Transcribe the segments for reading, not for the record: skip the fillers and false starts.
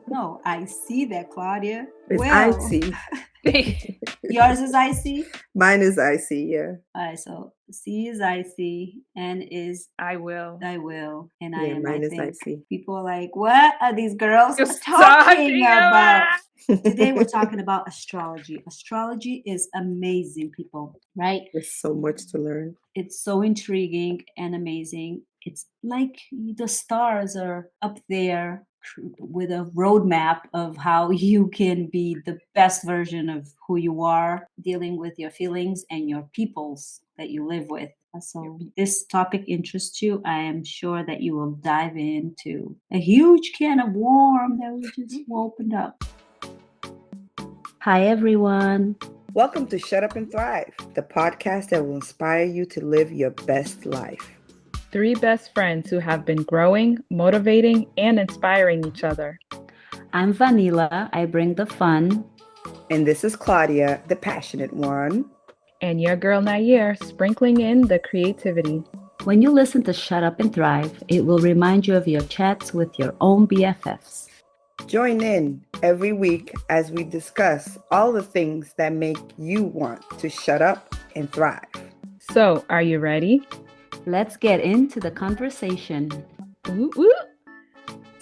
No, I see that, Claudia. It's Well, icy. yours is icy. Mine is icy, yeah. All right, so C is icy, N is I will. I will, and I Yeah, am. mine I is think icy. people are like, what are these girls Just talking about? about. Today we're talking about astrology. Astrology is amazing, people, right? There's so much to learn. It's so intriguing and amazing. It's like the stars are up there with a roadmap of how you can be the best version of who you are, dealing with your feelings and your peoples that you live with. So, this topic interests you. I am sure that you will dive into a huge can of worm that we just opened up. Hi, everyone. Welcome to Shut Up and Thrive, the podcast that will inspire you to live your best life. 3 best friends who have been growing, motivating, and inspiring each other. I'm Vanilla. I bring the fun. And this is Claudia, the passionate one. And your girl Nair, sprinkling in the creativity. When you listen to Shut Up and Thrive, it will remind you of your chats with your own BFFs. Join in every week as we discuss all the things that make you want to shut up and thrive. So, are you ready? Let's get into the conversation. Ooh, ooh.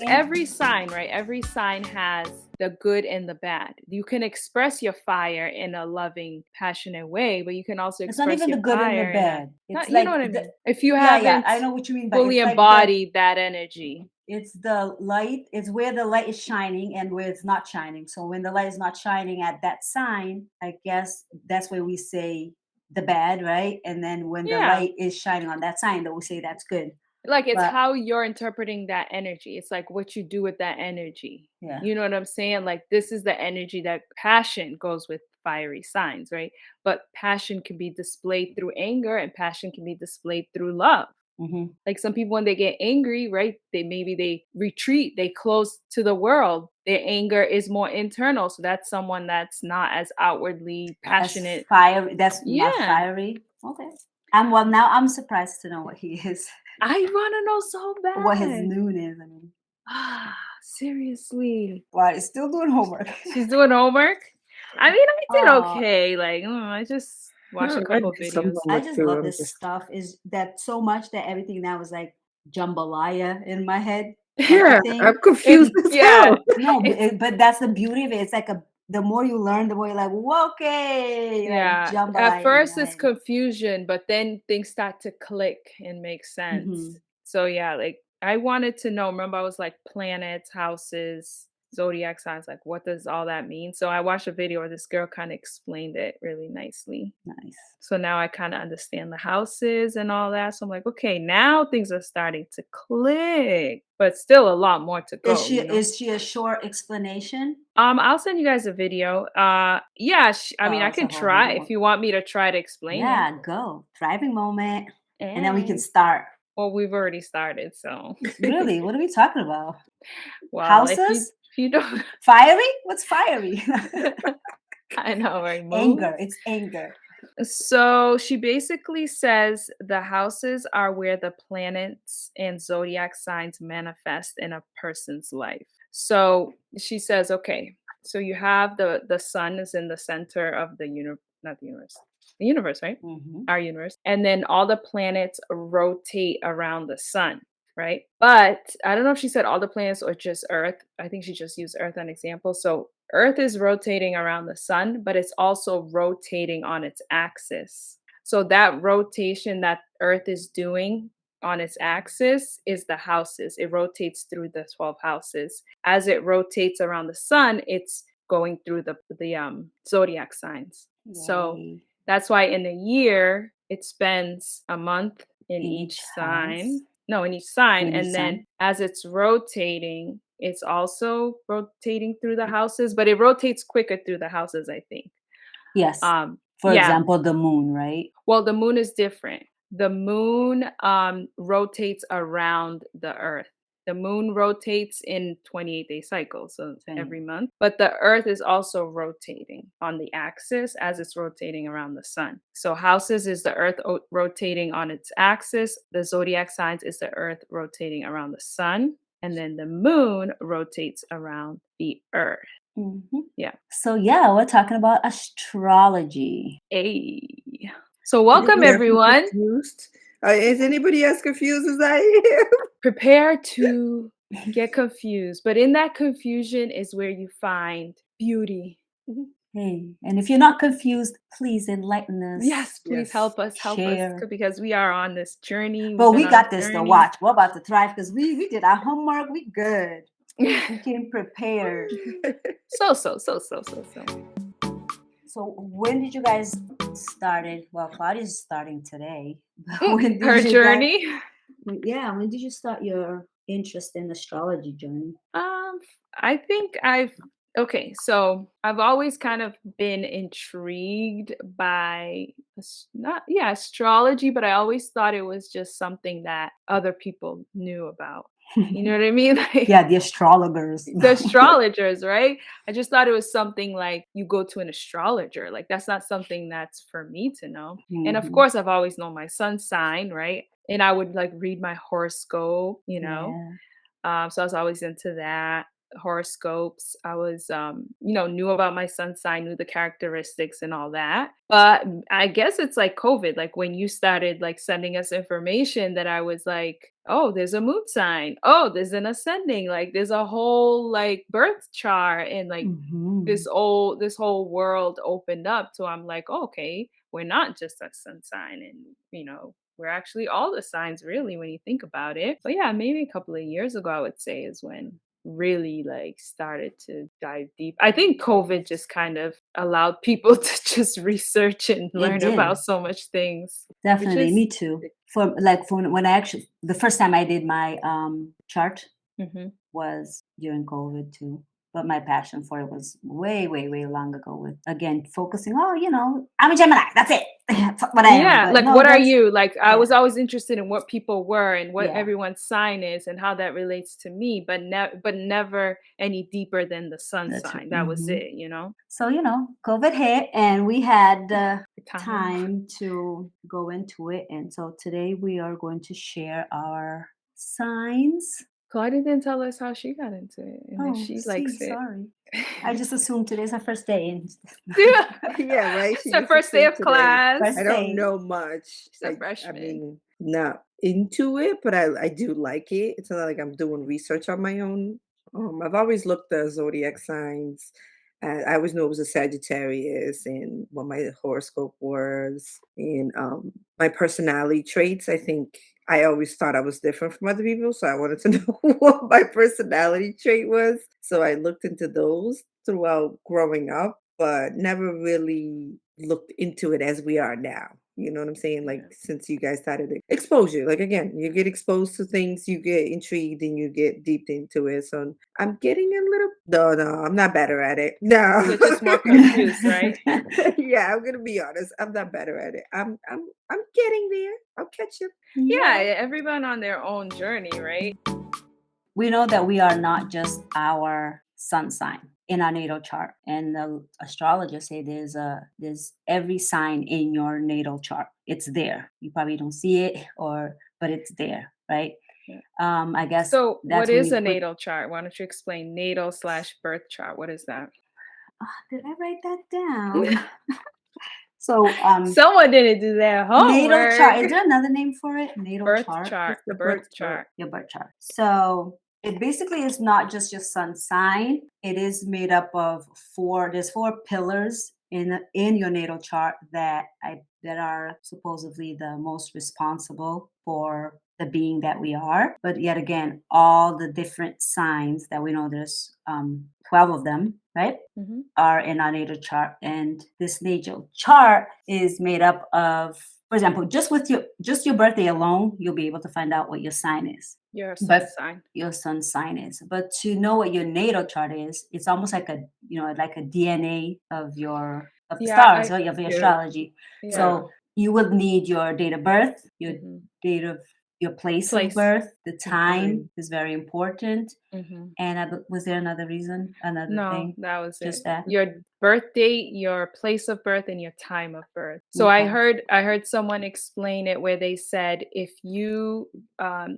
Every sign, right? Every sign has the good and the bad. You can express your fire in a loving, passionate way, but you can also It's express not even your the good and fire the bad. It's It's you know what I mean? If you yeah, haven't I know what you mean. But fully it's like embodied that energy. It's the light. It's where the light is shining and where it's not shining. So when the light is not shining at that sign, I guess that's where we say the bad, right? And then when the light is shining on that sign, then we say that's good. Like it's But- how you're interpreting that energy. It's like what you do with that energy. Yeah. You know what I'm saying? Like this is the energy that passion goes with fiery signs, right? But passion can be displayed through anger and passion can be displayed through love. Mm-hmm. Like some people when they get angry, right? They retreat, they close to the world. Their anger is more internal. So that's someone that's not as outwardly passionate. Fiery. That's not fiery. Okay. Now I'm surprised to know what he is. I want to know so bad. What his noon is. I mean. Seriously. Well, it's still doing homework. She's doing homework? I mean, I did okay. Like, I just watched a couple videos. I just love this stuff. Is that so much that everything now is like jambalaya in my head? Yeah, I'm confused as hell. No, but that's the beauty of it. It's like the more you learn, the more you're like, whoa, okay. Yeah. Like At first it's confusion, but then things start to click and make sense. Mm-hmm. So yeah, like I wanted to know, remember I was like planets, houses, zodiac signs, like what does all that mean? So I watched a video where this girl kind of explained it really nicely. Nice. So now I kind of understand the houses and all that. So I'm like, okay, now things are starting to click, but still a lot more to go. Is she a short explanation? I'll send you guys a video. Yeah, I mean, I can try if you want me to try to explain. Yeah, go. Driving moment. And then we can start. Well, we've already started, so. Really? What are we talking about? Well, houses? If you don't. Fiery? What's fiery? I know, right? Anger. It's anger. So she basically says the houses are where the planets and zodiac signs manifest in a person's life. So she says, okay, so you have the sun is in the center of the universe, not the universe. The universe, right? Mm-hmm. Our universe. And then all the planets rotate around the sun, right? But I don't know if she said all the planets or just Earth. I think she just used Earth as an example. So Earth is rotating around the sun, but it's also rotating on its axis. So that rotation that Earth is doing on its axis is the houses. It rotates through the 12 houses. As it rotates around the sun, it's going through the zodiac signs. Yay. So that's why in a year, it spends a month in each sign. No, in each sign. And then as it's rotating, it's also rotating through the houses, but it rotates quicker through the houses, I think. Yes. For example, the moon, right? Well, the moon is different. The moon rotates around the Earth. The moon rotates in 28-day cycles, so every month. But the Earth is also rotating on the axis as it's rotating around the sun. So houses is the Earth rotating on its axis. The zodiac signs is the Earth rotating around the sun. and then the moon rotates around the earth. Mhm. Yeah. So yeah, we're talking about astrology. Hey. So welcome Anybody else everyone. confused? Is anybody else confused as I am? Prepare to get confused, but in that confusion is where you find beauty. Hey, and if you're not confused, please enlighten us. Yes, please Yes. help us Share. because we are on this journey. But We've we been on got a this though. journey. Watch, we're about to thrive because we did our homework. We good. We came prepared. So. So when did you guys started? Well, Claudia's starting today. But when did Her you guys- journey. when did you start your interest in astrology journey? I think so I've always kind of been intrigued by astrology, but I always thought it was just something that other people knew about. You know what I mean? Like, Yeah, the astrologers. the astrologers, right? I just thought it was something like you go to an astrologer. Like, that's not something that's for me to know. And of Mhm. course, I've always known my sun sign, right? And I would like read my horoscope, Yeah. so I was always into that. Horoscopes. I was, knew about my sun sign, knew the characteristics and all that. But I guess it's like COVID, like when you started like sending us information that I was like, oh, there's a moon sign. Oh, there's an ascending. Like there's a whole like birth chart and like Mhm. this whole world opened up. So I'm like, oh, okay, we're not just a sun sign and we're actually all the signs really when you think about it. But yeah, maybe a couple of years ago I would say is when really like started to dive deep. I think COVID just kind of allowed people to just research and learn did. about so much things. Definitely, is- me too. For when I actually the first time I did my chart Mhm. was during COVID too. But my passion for it was way, way, way long ago with again focusing, I'm a Gemini. That's it. That's what I am. Yeah, But like no, what are that's- you? Like I was yeah. always interested in what people were and what Yeah. everyone's sign is and how that relates to me, but never any deeper than the sun That's sign. right. That was Mhm. it. So, COVID hit and we had Time. time to go into it. And so today we are going to share our signs. Claudia didn't tell us how she got into it and if she likes it. Sorry. I just assumed today's her first day. And Yeah, right. It's She her just first day of assumed today. class. First I day. don't know much. She's a I freshman. mean, not into it, but I do like it. It's not like I'm doing research on my own. I've always looked at zodiac signs. I always knew it was a Sagittarius and what my horoscope was, and my personality traits. I think I always thought I was different from other people, so I wanted to know what my personality trait was. So I looked into those throughout growing up, but never really looked into it as we are now. You know what I'm saying? Like since you guys started exposure, like again, you get exposed to things, you get intrigued, and you get deep into it. So I'm getting a little. No, I'm not better at it. No, You're just more confused, right? Yeah, I'm gonna be honest. I'm not better at it. I'm getting there. I'll catch up. Yeah, everyone on their own journey, right? We know that we are not just our sun sign in our natal chart, and the astrologers say there's every sign in your natal chart. It's there. You probably don't see it, but it's there, right? Yeah. I guess. So, that's what when is you a put- natal chart? Why don't you explain natal/birth chart? What is that? Did I write that down? So, Someone didn't do their homework. natal chart. Is there another name for it? Natal Birth chart. chart. the Birth birth chart. Your birth chart. So it basically is not just your sun sign. It is made up of there's four pillars in your natal chart that are supposedly the most responsible for the being that we are. But yet again, all the different signs that we know, there's 12 of them, right? Mhm. Are in our natal chart. And this natal chart is made up of, for example, just your birthday alone, you'll be able to find out what your sign is. Your sun But sign. your sun sign is. But to know what your natal chart is, it's almost like a DNA of the Yeah, stars, right? Of your yeah. astrology. Yeah. So you will need your date of birth, your Mhm. date of your place Place. of birth, the time time. is very important. Mhm. And was there another reason? Another No, thing? that was Just it. that? Your birth date, your place of birth, and your time of birth. So I Okay. heard someone explain it where they said if you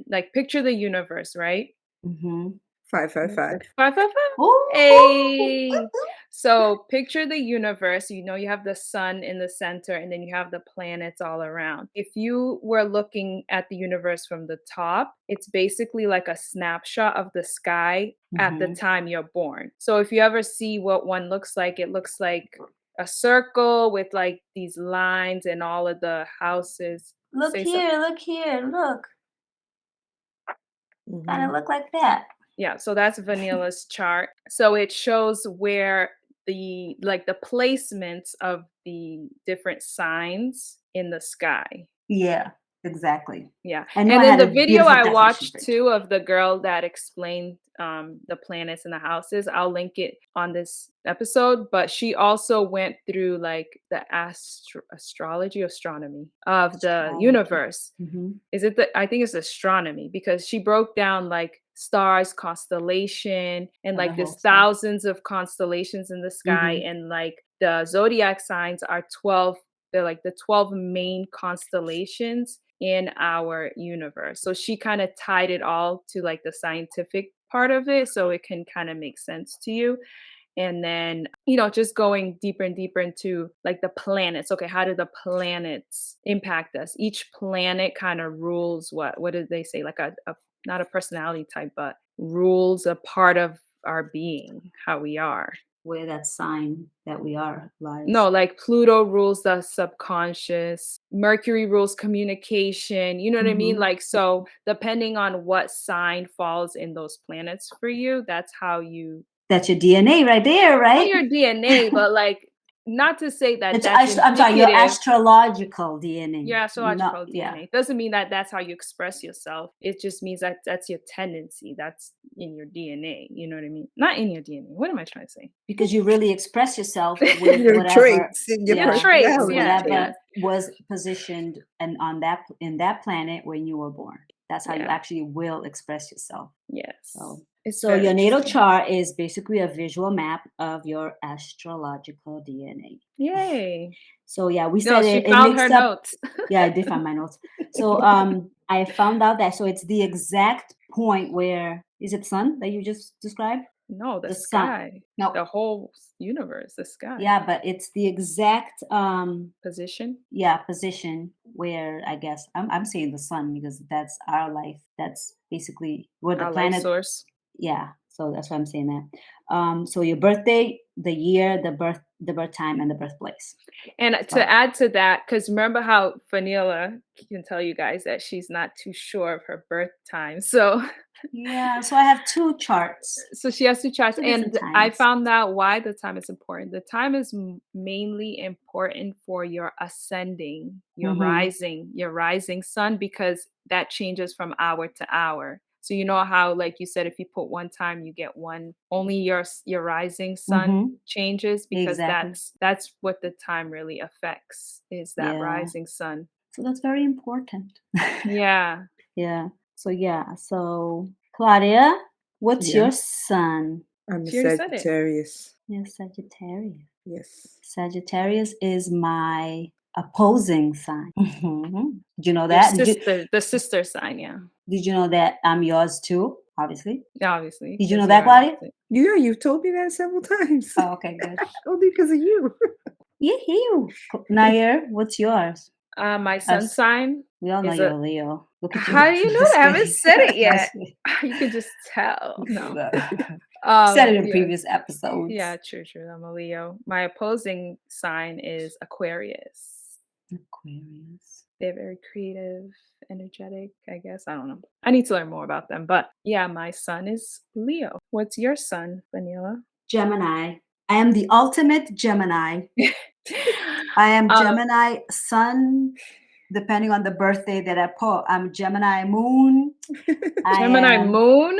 like picture the universe, right? Mm-hmm. 555. 555. Oh, Hey. So picture the universe. You know, you have the sun in the center and then you have the planets all around. If you were looking at the universe from the top, it's basically like a snapshot of the sky at the mm-hmm. time you're born. So if you ever see what one looks like, it looks like a circle with like these lines and all of the houses. Look Say something. here, look here, look. Kind Mhm. of look like that. Yeah, so that's Vanilla's chart. So it shows where the placements of the different signs in the sky. Yeah, exactly. Yeah. I knew And I then had the a video beautiful I definition watched for it. too of the girl that explained the planets and the houses, I'll link it on this episode. But she also went through like the astronomy of the Astrology. universe. Mm-hmm. I think it's astronomy because she broke down like stars, constellation, and And like the there's whole stuff. thousands of constellations in the sky, Mm-hmm. and like the zodiac signs are 12. They're like the 12 main constellations in our universe. So she kind of tied it all to like the scientific part of it so it can kind of make sense to you. And then, you know, just going deeper and deeper into like the planets. Okay, how do the planets impact us? Each planet kind of rules what did they say? Like a not a personality type, but rules a part of our being, how we are. Where that sign that we are lies. No, like Pluto rules the subconscious, Mercury rules communication. You know what I mean? Mhm. Like, so depending on what sign falls in those planets for you, that's how you That's your DNA right there, on right? your DNA, but like not to say that It's that's I'm sorry, your indicative. astrological DNA. Your astrological Yeah. DNA doesn't mean that that's how you express yourself. It just means that that's your tendency. That's in your DNA. You know what I mean? Not in your DNA. What am I trying to say? Because you really express yourself with Your whatever, traits and your Your traits, with yeah, personality. whatever was positioned and on that in that planet when you were born. That's how you Yeah. actually will express yourself. Yes. So, It's so very your natal interesting. chart is basically a visual map of your astrological DNA. Yay. So yeah, we No, said she it found her links up. notes. Yeah, I did find my notes. So I found out that so it's the exact point where is it sun that you just described? No, the The sun. sky. No. The whole universe, the sky. Yeah, but it's the exact Position. position where I guess I'm saying the sun because that's our life. That's basically where the Our life planet. source. Yeah, so that's why I'm saying that. So your birthday, the year, the birth time, and the birthplace. And So, to add to that, because remember how Vanilla can tell you guys that she's not too sure of her birth time. So yeah, so I have two charts. so she has to charts. Two different And I times. found out why the time is important. The time is mainly important for your ascending, your rising sun, because that changes from hour to hour. So you know how, like you said, if you put one time, you get one. Only your rising sun changes because Exactly. that's what the time really affects is that Yeah. rising sun. So that's very important. Yeah. Yeah. So Claudia, what's Yeah. your sun? I'm a She already said it. Sagittarius. You're Sagittarius. Yes. Sagittarius is my opposing sign. Did you know that? The sister sign, yeah. Did you know that I'm yours too? Obviously. Obviously. Did you know 'cause that, you're Claudia? opposite. Yeah, you've told me that several times. Oh, okay, good. Only because of you. Yee-hoo. Nair, what's yours? My sun Us. sign. We all know Is you're a- a Leo. Look at you. How do you know that? I haven't said it yet. That's- You can just tell. No. Said it in Yeah. previous episodes. Yeah, true. I'm a Leo. My opposing sign is Aquarius. Aquarius. They're very creative, energetic, I guess. I don't know. I need to learn more about them. But yeah, my sun is Leo. What's your sun, Vanilla? Gemini. I am the ultimate Gemini. I am Gemini sun, depending on the birthday that I put. I'm Gemini moon. Gemini moon?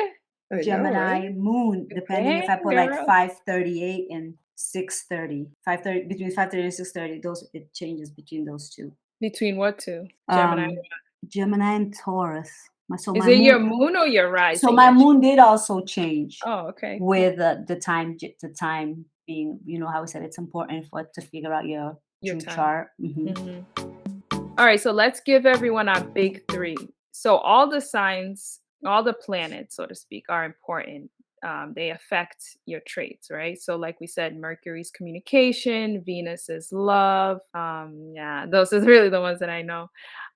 I know, Gemini right? moon, depending if I put like Girl. 538 and 630. 530 between 530 and 630. It changes between those two. Between what two? Gemini. Gemini and Taurus. Is it your moon or your rising? So my moon did also change. Oh, okay. With the time being, you know how we said it's important to figure out your true time. chart. All right, so let's give everyone our big three. So all the signs all the planets, so to speak, are important. They affect your traits, right? So, like we said, Mercury's communication, Venus is love. Yeah, those are really the ones that I know.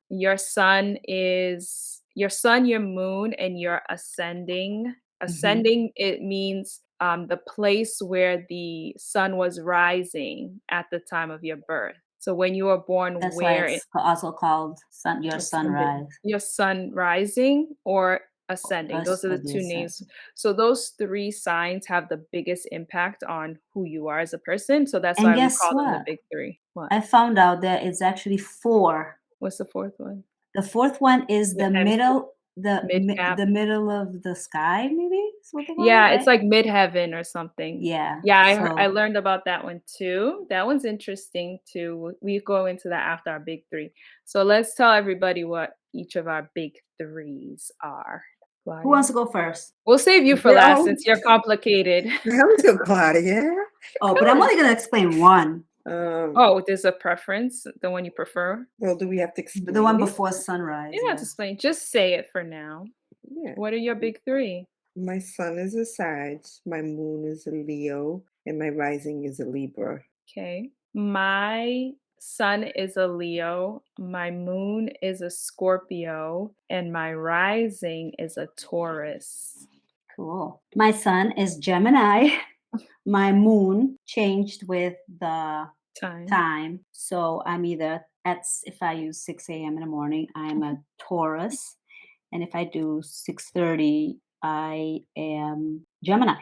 Your sun, your moon, and your ascending. Hmm. Ascending, it means the place where the sun was rising at the time of your birth. So when you were born, That's why where it's also called your ascending. sunrise. Your sun rising or ascending. Those Us are the or the two names. ascendant. So those three signs have the biggest impact on who you are as a person. So that's And why we guess call them the what? big three. What? I found out that it's actually four. What's the fourth one? The fourth one is The the MC, middle, mid cap. the middle of the sky, maybe is what they call it, Yeah, it's right? like midheaven or something. Yeah. Yeah, I So learned about that one too. That one's interesting too. We go into that after our big three. So let's tell everybody what each of our big threes are. who wants Claudia. to go first? We'll save you for last Girl, since you're complicated. let's go, Claudia. Oh, but I'm only gonna explain one. Um, Oh, there's a preference, the one you prefer? well, do we have to The one explain it? before You sunrise, don't have to yeah. explain. Just say it for now. Yeah. What are your big three? My sun is a Sag, my moon is a Leo, and my rising is a Libra. Okay. My sun is a Leo, my moon is a Scorpio, and my rising is a Taurus. Cool. My sun is Gemini. My moon changed with the Time. time. So I'm either if I use 6 a.m. in the morning, I'm a Taurus. And if I do 6:30, I am Gemini.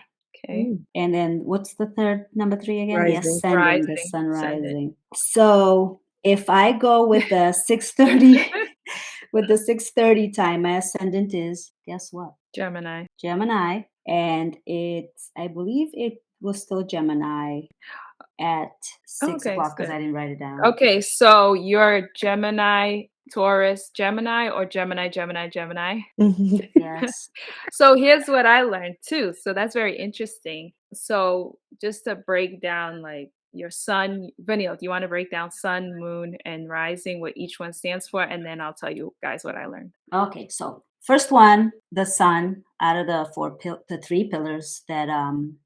Okay. Mm, And then what's the third number three again? The rising. ascendant, the Rising, sun ascendant. rising. So if I go with the 6:30 with the 6:30 time, my ascendant is guess what? Gemini. Gemini. And I believe it was still Gemini at Oh, six okay, it's o'clock because good. I didn't write it down. Okay, so you're Gemini, Taurus, Gemini, or Gemini, Gemini, Gemini? Yes. So here's what I learned too. So that's very interesting. So just to break down like your sun, Vanille, do you want to break down sun, moon, and rising, what each one stands for? And then I'll tell you guys what I learned. Okay, so first one, the sun, out of the the three pillars that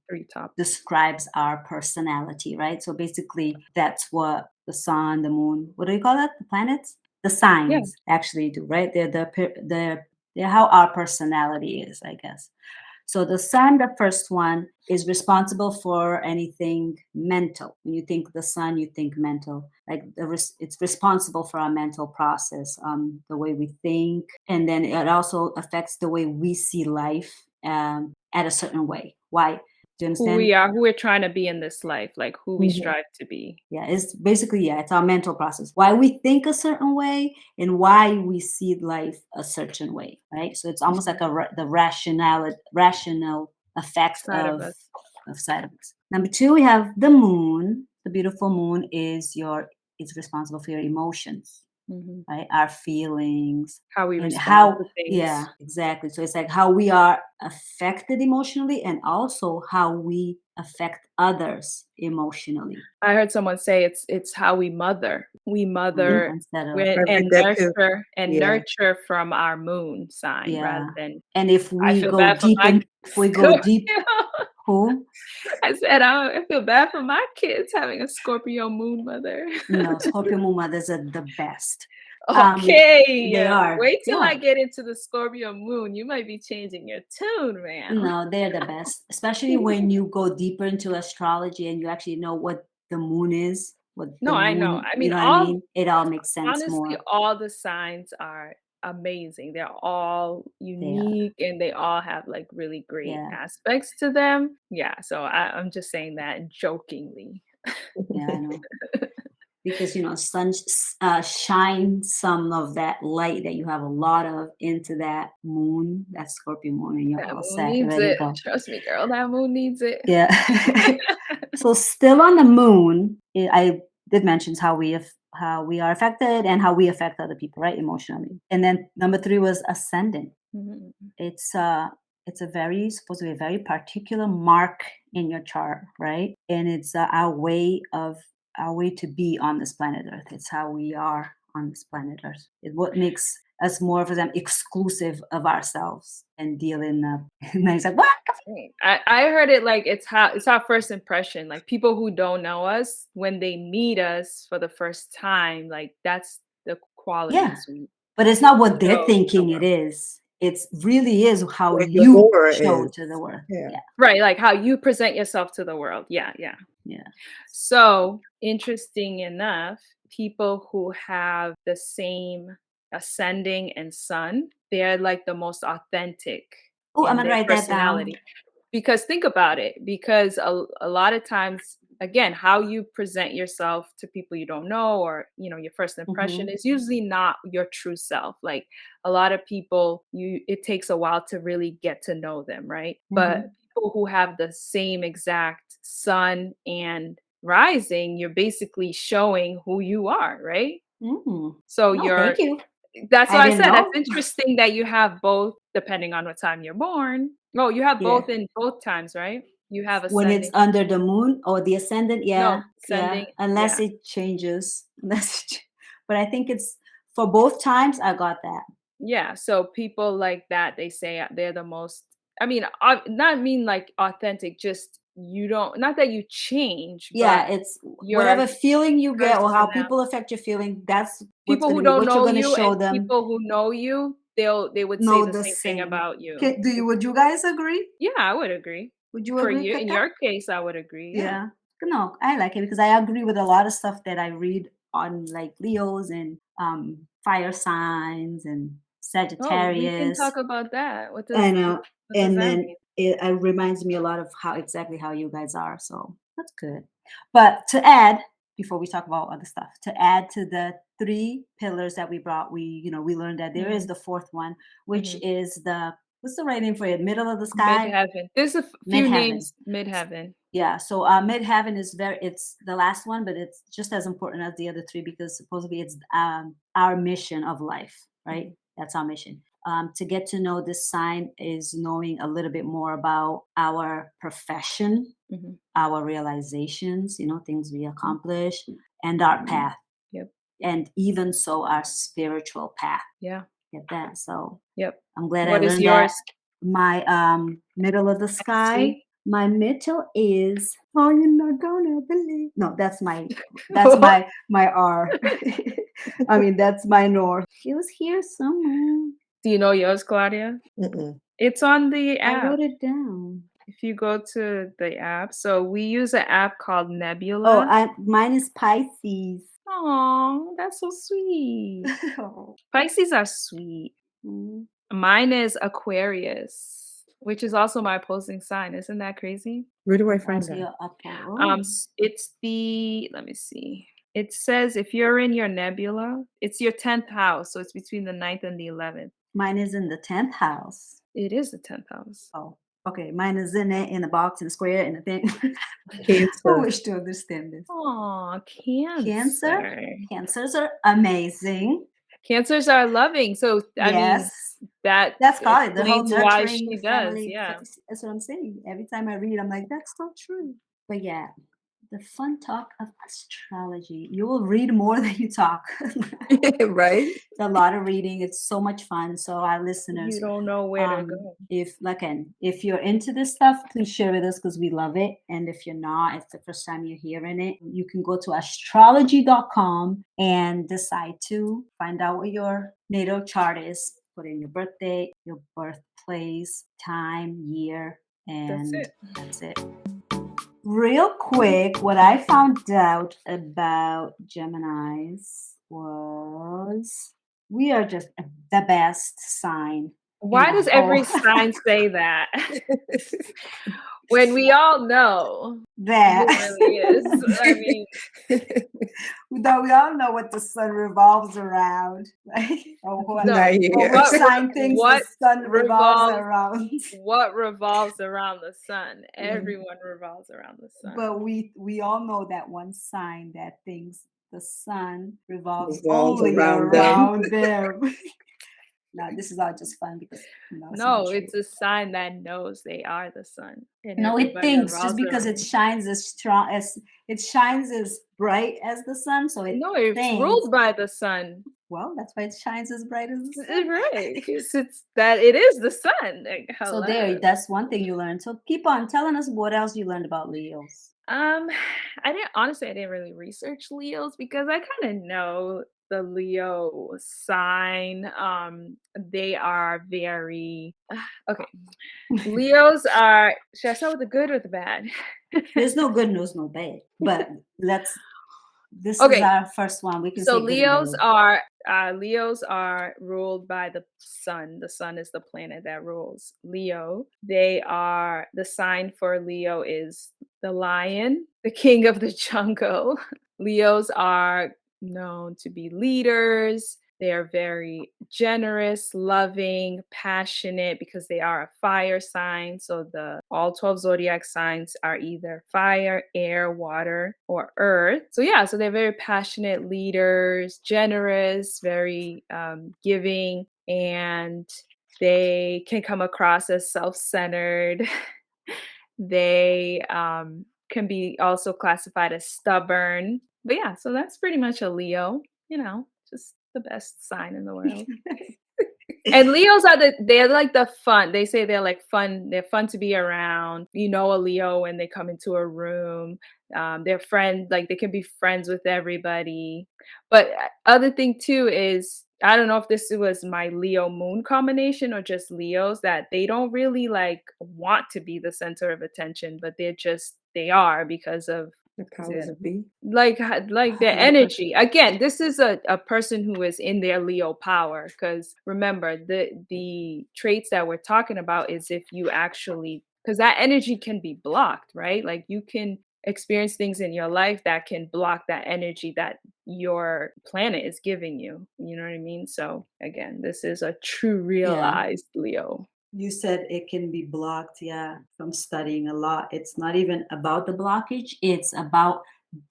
Three top. describes our personality, right? So basically, that's what the sun, the moon, what do you call that? The planets, the Yeah. signs actually do, right? They're how our personality is, I guess. So the sun, the first one, is responsible for anything mental. When you think the sun, you think mental. Like it's responsible for our mental process, the way we think, and then it also affects the way we see life at a certain way. Why? Do you Who understand? we are, who we're trying to be in this life, like who we Mhm. strive to be. Yeah, it's basically it's our mental process. Why we think a certain way and why we see life a certain way, right? So it's almost like Mhm. the rational effect Side of us. of side effects. Number two, we have the moon. The beautiful moon is responsible for your emotions, Mhm. right? Our feelings How we and respond how, to yeah, things. exactly. So it's like how we are affected emotionally and also how we affect others emotionally. I heard someone say it's how we mother. We mother Instead of when I read and that too. Yeah. nurture from our moon sign rather yeah. than And if I we feel go bad for deep my in if we go deep Scorpio. who? I said I feel bad for my kids having a Scorpio moon mother. No, Scorpio moon mothers are the best. They Okay, are. wait They till I are. get into the Scorpio moon. You might be changing your tune, man. No, they're the best. Especially when you go deeper into astrology and you actually know what the moon is, what the No, I know. moon, I you mean, know what I mean? It all makes sense honestly, more. all the signs are amazing. They're all They are. unique and they all have like really great Yeah. aspects to them. Yeah, so I'm just saying that jokingly. Yeah, I know. Because sun shines some of that light that you have a lot of into that moon, that Scorpio moon, and you're That all moon set, needs ready to it. go. Trust me, girl, that moon needs it. Yeah. So still on the moon, I did mention how we are affected and how we affect other people, right, emotionally. And then number three was ascendant. Mhm. It's a very supposed to be a very particular mark in your chart, right? And it's our way to be on this planet Earth. It's how we are on this planet Earth. It what makes as more of them exclusive of ourselves and dealing and then it's like, what? Right. I heard it like it's our first impression. Like people who don't know us, when they meet us for the first time, like that's the Yeah. qualities we But it's not what they're show to the thinking it world. is. It's really is how What your you aura show is. to the world. Yeah. Yeah. Right, like how you present yourself to the world. Yeah, yeah. Yeah. So interesting enough, people who have the same ascending and sun, they're like the most authentic Oh, I'm in gonna their write that down. personality. Because think about it, because a lot of times, again, how you present yourself to people you don't know, or your first impression Mhm. is usually not your true self. Like a lot of people, it takes a while to really get to know them, right? But Mhm. people who have the same exact sun and rising, you're basically showing who you are, right? Mm. So No, thank you. that's I why I didn't said that's know. interesting that you have both, depending on what time you're born. Oh, you have Yeah. both in both times, right? You have When it's ascending, under the moon or the ascendant, yeah. no, Yeah. ascending, Unless yeah. it changes. But I think it's for both times I got that. Yeah, so people like that, they say they're the most, I mean, not mean like authentic, just you don't, not that you change, Yeah, but it's your whatever feeling you get or how personality. people affect your feeling, that's what's People gonna who be don't what you're know gonna you show and them. people who know you, they would say Know the the same thing same. about you. Would you guys agree? Yeah, I would agree. Would you For agree, you, in Kata? your case, I would agree. Yeah. Yeah. No, I like it because I agree with a lot of stuff that I read on like Leos and fire signs and Oh, we can Sagittarius. talk about that. I know. What does And that then mean? it reminds me a lot of how exactly how you guys are. So that's good. But to add, before we talk about other stuff, to add to the three pillars that we brought, we learned that there is Mhm, the fourth one, which mhm. is the what's the right name for it? Middle of the sky, Midheaven. There's a few midheaven. names. Midheaven. Yeah, so midheaven is it's the last one, but it's just as important as the other three because supposedly it's our mission of life, right? Mhm, That's our mission. To get to know this sign is knowing a little bit more about our profession, mhm, our realizations, things we mhm. accomplish, and our path, Yep. and even so our spiritual path. Yeah. Get that? So Yep. I'm glad I What is learned that. yours? My middle of the sky. See? My middle is oh you're not gonna believe. No, that's my R. I mean that's my north. It was here somewhere. Do you know yours, Claudia? Mm-mm. It's on the I app. wrote it down. If you go to the app, so we use an app called Oh, Nebula. mine is Pisces. Oh, that's so sweet. Oh. Pisces are sweet. Mm. Mine is Aquarius, which is also my opposing sign. Isn't that crazy? Where do I And find also that? your upper. Oh. It's let me see. It says if you're in your nebula, it's your 10th house, so it's between the 9th and the 11th. Mine is in the 10th house. It is the 10th house. Oh, okay. Mine is in it, in the box, in the square, in the thing. I Cancer. wish to understand this. Aw, Cancer. Cancer. Cancers are amazing. Cancers are loving. So, I mean, Yes. that That's got it. The whole explains why nurturing she the does. family. Yeah. That's what I'm saying. Every time I read, I'm like, that's so true. But yeah, the fun talk of astrology. You will read more than you talk. Right? It's a lot of reading. It's so much fun. So our You listeners, don't know where to go. if you're into this stuff, please share with us because we love it. And if you're not, it's the first time you're hearing it, you can go to astrology.com and decide to find out what your natal chart is. Put in your birthday, your birthplace, time, year, That's and it. that's it. Real quick, what I found out about Geminis was we are just the best sign in Why the does whole every sign say that? When we all know that who really is. I mean, that we all know what the sun revolves around, right? no. Not Or here. which sign thinks the sun revolves Revolves around. what revolves around the sun? Mm. Everyone revolves around the sun. But we all know that one sign that thinks the sun revolves Revolves only around them. around them. Now this is all just fun because it's not No, true. it's a sign that knows they are the sun, and No, it everybody thinks just revolves because around it them. shines as strong as it shines as bright as the sun, so it No, it's thinks ruled by the sun. Well, that's why it shines as bright as the sun. Right, because it is the sun. Like, So hello. there, that's one thing you learned. So keep on telling us what else you learned about Leos. Um, I didn't really research Leos because I kind of know the Leo sign. They are very okay. Leos are. Should I start with the good or the bad? There's no good news, no bad. But this is Okay, our first one. We can so say good and bad. Leos are ruled by the sun. The sun is the planet that rules Leo. The sign for Leo is the lion, the king of the jungle. Leos are known to be leaders. They are very generous, loving, passionate because they are a fire sign. So the all 12 zodiac signs are either fire, air, water, or earth. So yeah, so they're very passionate leaders, generous, very giving, and they can come across as self-centered. They can be also classified as stubborn. But yeah, so that's pretty much a Leo, just the best sign in the world. And Leos they're like the fun. They say they're like fun. They're fun to be around. You know a Leo when they come into a room. They're friends, like they can be friends with everybody. But other thing too is I don't know if this was my Leo moon combination or just Leos that they don't really like want to be the center of attention, but they are because of The is powers it of be. like their Like a energy. Again, this is a person who is in their Leo power. Because remember, the traits that we're talking about is if you actually because that energy can be blocked, right? Like you can experience things in your life that can block that energy that your planet is giving you. You know what I mean? So again, this is a true yeah. realized Leo. You said it can be blocked, yeah, from studying a lot. It's not even about the blockage, it's about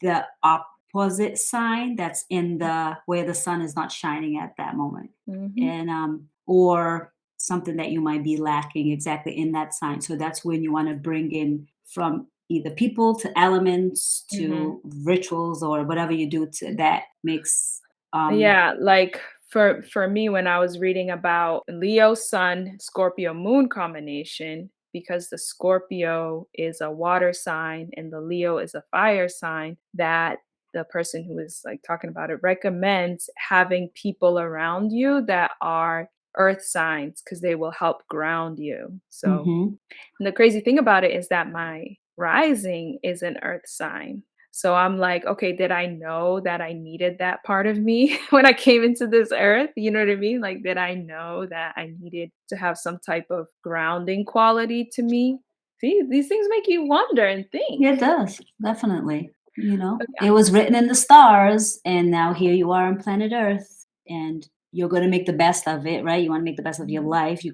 the opposite sign that's in the where the sun is not shining at that moment. Hmm. And or something that you might be lacking exactly in that sign. So that's when you want to bring in from either people to elements Hmm. to rituals or whatever you do to that makes Yeah, like for me when I was reading about Leo Sun Scorpio Moon combination, because the Scorpio is a water sign and the Leo is a fire sign, that the person who is like talking about it recommends having people around you that are earth signs because they will help ground you. So mhm. and the crazy thing about it is that my rising is an earth sign. So I'm like, okay, did I know that I needed that part of me when I came into this earth? You know what I mean? Like, did I know that I needed to have some type of grounding quality to me? See, these things make you wonder and think. Yeah, it does, definitely. You know, But it was written in the stars, and now here you are on planet Earth, and you're gonna make the best of it, right? You want to make the best of your mhm. life. You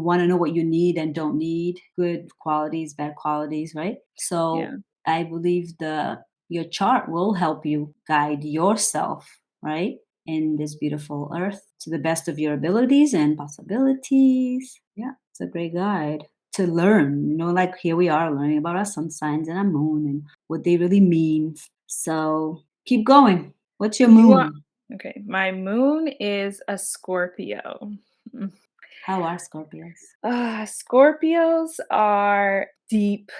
want to know what you need and don't need, good qualities, bad qualities, right? Yeah. So I believe your chart will help you guide yourself, right, in this beautiful Earth to the best of your abilities and possibilities. Yeah, it's a great guide to learn, like here we are learning about our sun signs and our moon and what they really mean. So keep going. What's your You are moon? okay. My moon is a Scorpio. Mm. How are Scorpios? Scorpios are deep.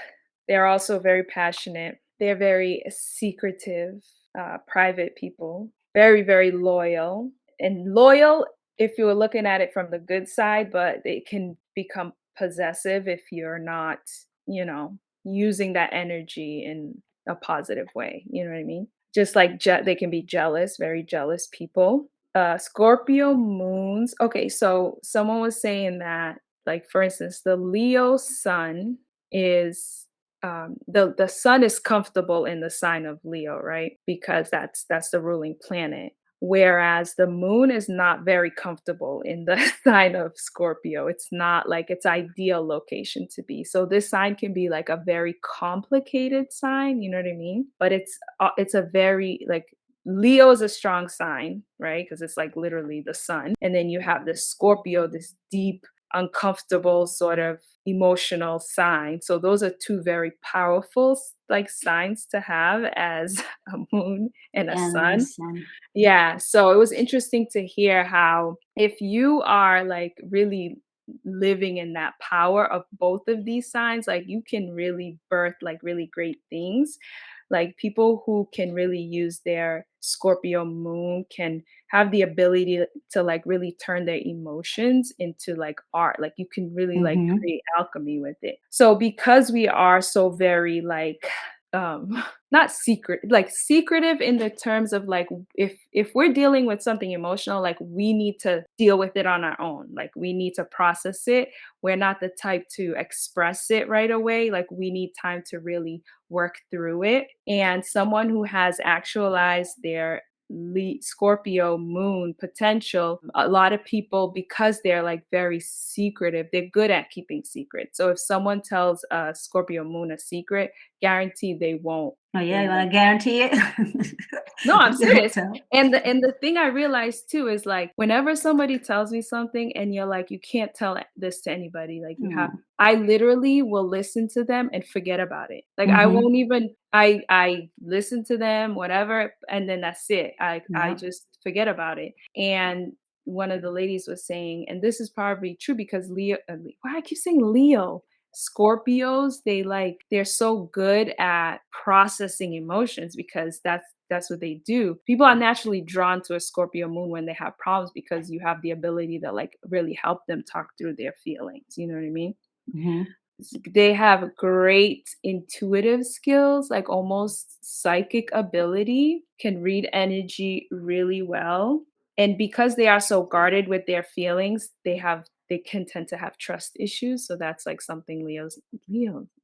They're also very passionate. They're very secretive, private people. Very, very loyal. And loyal if you were looking at it from the good side, but it can become possessive if you're not, you know, using that energy in a positive way. You know what I mean? Just like they can be jealous, very jealous people. Scorpio moons. Okay, so someone was saying that, like for instance, the Leo sun is the sun is comfortable in the sign of Leo, right? Because that's the ruling planet. Whereas the moon is not very comfortable in the sign of Scorpio. It's not like its ideal location to be. So this sign can be like a very complicated sign, you know what I mean? But it's a very like Leo is a strong sign, right? Because it's like literally the sun. And then you have this Scorpio, this deep, uncomfortable sort of, emotional sign. So those are two very powerful like signs to have as a moon and a And the sun. sun. Yeah, so it was interesting to hear how if you are like really living in that power of both of these signs, like you can really birth like really great things. Like people who can really use their Scorpio moon can have the ability to like really turn their emotions into like art. Like you can really like Mhm. create alchemy with it. So because we are so very like not secret like secretive in the terms of like if we're dealing with something emotional, like we need to deal with it on our own, like we need to process it. We're not the type to express it right away, like we need time to really work through it. And someone who has actualized their Scorpio moon potential, a lot of people, because they're like very secretive, they're good at keeping secrets. So if someone tells a Scorpio moon a secret, guaranteed Oh yeah, they you won't. wanna guarantee it? No, I'm Don't serious. tell. And the thing I realized too is like whenever somebody tells me something and you're like, you can't tell this to anybody, like you have, Mm. I literally will listen to them and forget about it. Like I Mhm. won't even I listen to them, whatever, and then that's it. I Yeah. just forget about it. And one of the ladies was saying, and this is probably true because why I keep saying Leo. Scorpios, they're so good at processing emotions because that's what they do. People are naturally drawn to a Scorpio moon when they have problems because you have the ability to like really help them talk through their feelings. You know what I mean? Mhm. They have great intuitive skills, like almost psychic ability, can read energy really well. And because they are so guarded with their feelings, they can tend to have trust issues. So that's like something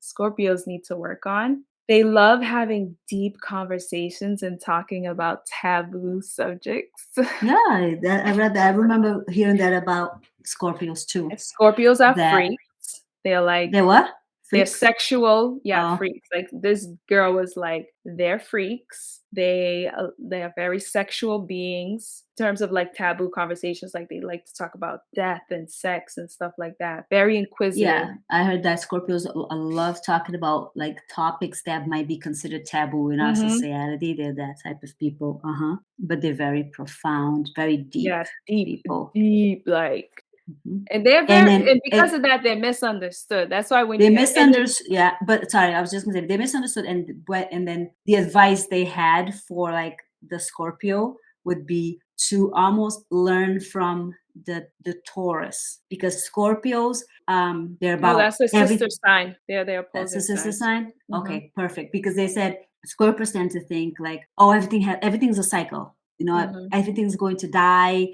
Scorpios need to work on. They love having deep conversations and talking about taboo subjects. Yeah, that I read that. I remember hearing that about Scorpios too. And Scorpios are That freaks. They're like they what? they're Freaks? sexual, yeah, Oh. freaks. Like this girl was like, they're freaks. They are very sexual beings. In terms of like taboo conversations, like they like to talk about death and sex and stuff like that. Very inquisitive. Yeah, I heard that Scorpios love talking about like topics that might be considered taboo in our Hmm. society. They're that type of people. Uh-huh. But they're very profound, very deep Yes, deep, people. deep, like, Mhm. and they're And very, then and because of that, they're misunderstood. That's why when they you and then misunderstood, yeah, but sorry, I was just gonna say they misunderstood, and then the advice they had for like the Scorpio would be to almost learn from the Taurus, because Scorpios, they're oh, about that's a sister sign. They're the that's the opposing sister signs. sign. Hmm. Okay, perfect, because they said Scorpios tend to think like, oh, everything's a cycle. You know, Hmm. everything's going to die.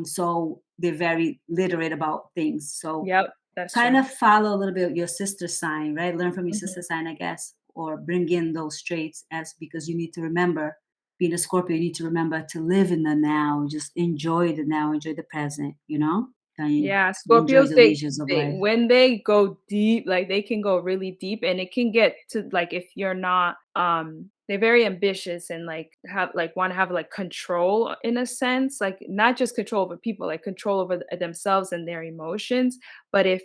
So they're very literate about things. So Yep, that's kind true. of follow a little bit your sister sign, right? Learn from your Hmm. sister sign, I guess, or bring in those traits, as because you need to remember, being a Scorpio, you need to remember to live in the now, just enjoy the now, enjoy the present, and you Yeah, enjoy Scorpios, the leisures of they life. when they go deep, like they can go really deep and it can get to like if you're not they're very ambitious and like have like want to have like control in a sense, like not just control over people, like control over themselves and their emotions. But if